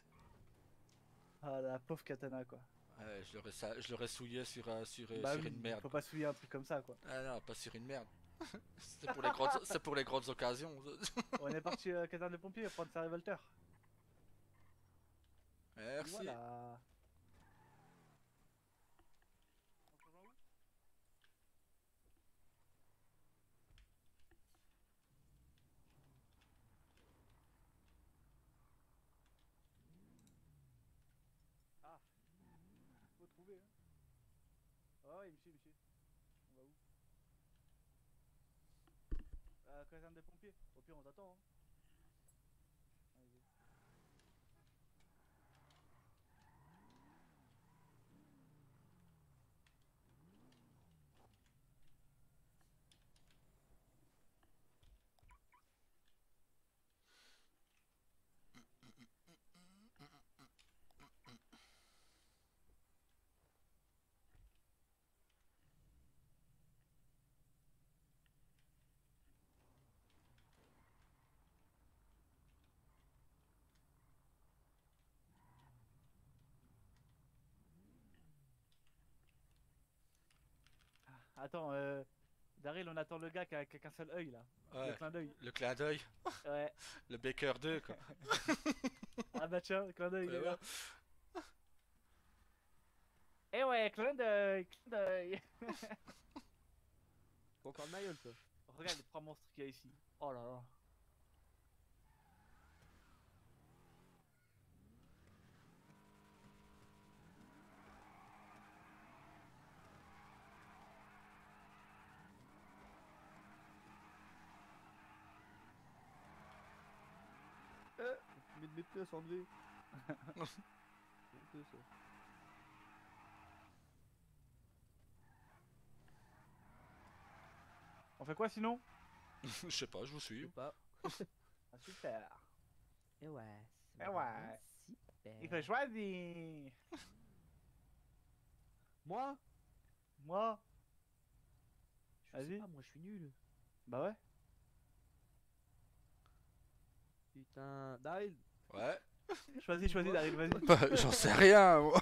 Ah la pauvre katana quoi. Ouais, je l'aurais souillé sur Bah sur oui, une merde. faut pas souiller un truc comme ça quoi. Ah non, pas sur une merde. C'est pour les grandes occasions. On est parti à la caserne de pompiers prendre sa révolteur. Merci. Voilà. Ah, faut trouver. Hein. Ah ouais, monsieur. On va où? À la caserne des pompiers. Au pire, on t'attend. Hein. Allez. Attends, Daryl, on attend le gars qui a qu'un seul œil là. Le Ouais, clin d'œil. le clin d'œil, Ouais. le Baker 2 quoi. Ah bah tiens, le clin d'œil, il est Ouais, là. Eh ouais, clin d'œil, clin d'œil. Faut encore de ma gueule, toi. Regarde les 3 monstres qu'il y a ici. Oh là là. Fumer de mes pneus sans enlever. C'est honteux, ça. On fait quoi sinon? Je sais pas, je vous Je suis. sais pas. Ah super. Et ouais. Eh ouais. Super. Il faut choisir. Moi? Moi? Je sais Vas-y. pas, moi je suis nul. Bah ouais. Putain. Daryl. Ouais. Choisis, Daryl, vas-y. Bah, j'en sais rien moi.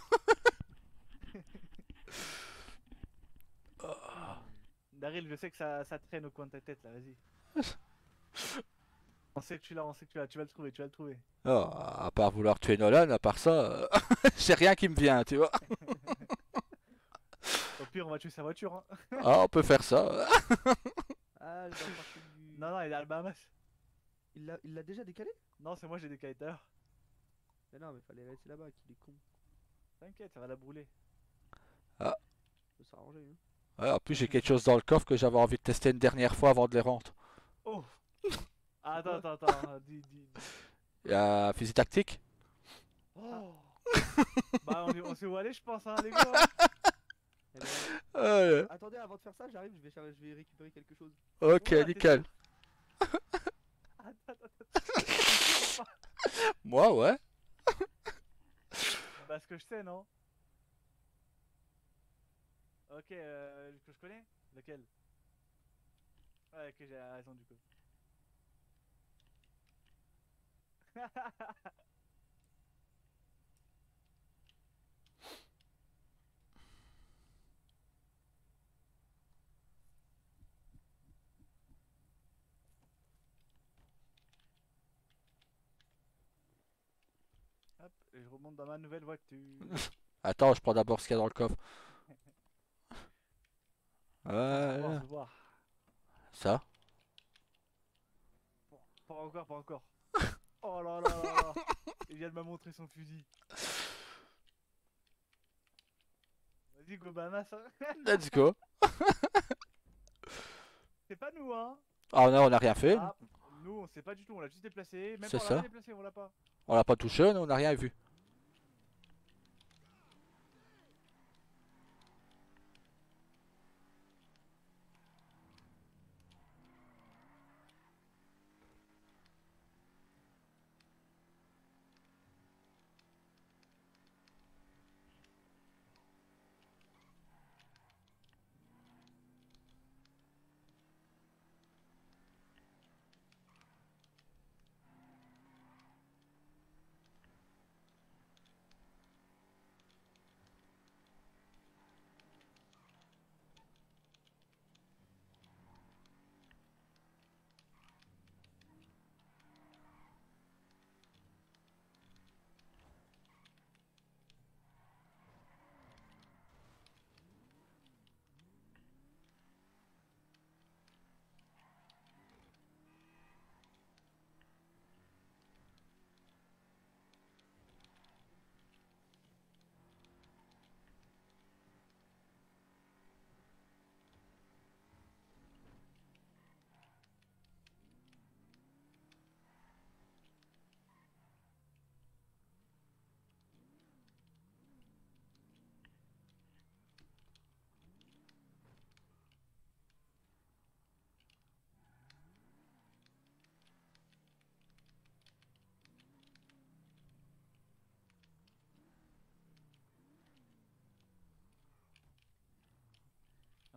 Daryl, je sais que ça traîne au coin de ta tête là, vas-y. On sait que tu l'as, tu vas le trouver, tu vas le trouver. Oh, à part vouloir tuer Nolan, à part ça, c'est rien qui me vient, tu vois. Au pire, on va tuer sa voiture. Hein. Ah, on peut faire ça. Ah, le parti du. Non, il est à le Bahamas. Il l'a déjà décalé? Non, c'est moi, j'ai décalé tout à l'heure. Mais non, mais fallait laisser là-bas, qu'il est con. T'inquiète, ça va la brûler. Ça peut s'arranger, hein. Ouais, en plus, j'ai quelque chose dans le coffre que j'avais envie de tester une dernière fois avant de les rendre. Oh Ah, attends, dis. Il y a un fusil tactique. Oh Bah, on sait où aller, je pense, hein, les gars. Hein. Eh ben, attendez, avant de faire ça, j'arrive, je vais récupérer quelque chose. Ok, Oula, t'es nickel. sûr Attends. Moi, ouais. Bah, ce que je sais, non? Ok, que je connais? Lequel? Ouais, ok, j'ai raison du coup. Hop, et je remonte dans ma nouvelle voiture. Attends, je prends d'abord ce qu'il y a dans le coffre. Ah, Voilà. se voir. Ça. Bon, pas encore. Oh là là là là. Il vient de me montrer son fusil. Vas-y, go Bahamas. Hein. Let's go. C'est pas nous, hein. Ah non, on n'a rien fait. Ah, nous, on sait pas du tout, on l'a juste déplacé. Même C'est pas, on ça. l'a pas déplacé, on l'a pas. On l'a pas touché, on n'a rien vu.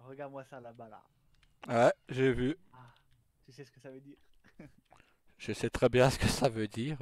Regarde-moi ça là-bas là. Ouais, j'ai vu. Ah, tu sais ce que ça veut dire. Je sais très bien ce que ça veut dire.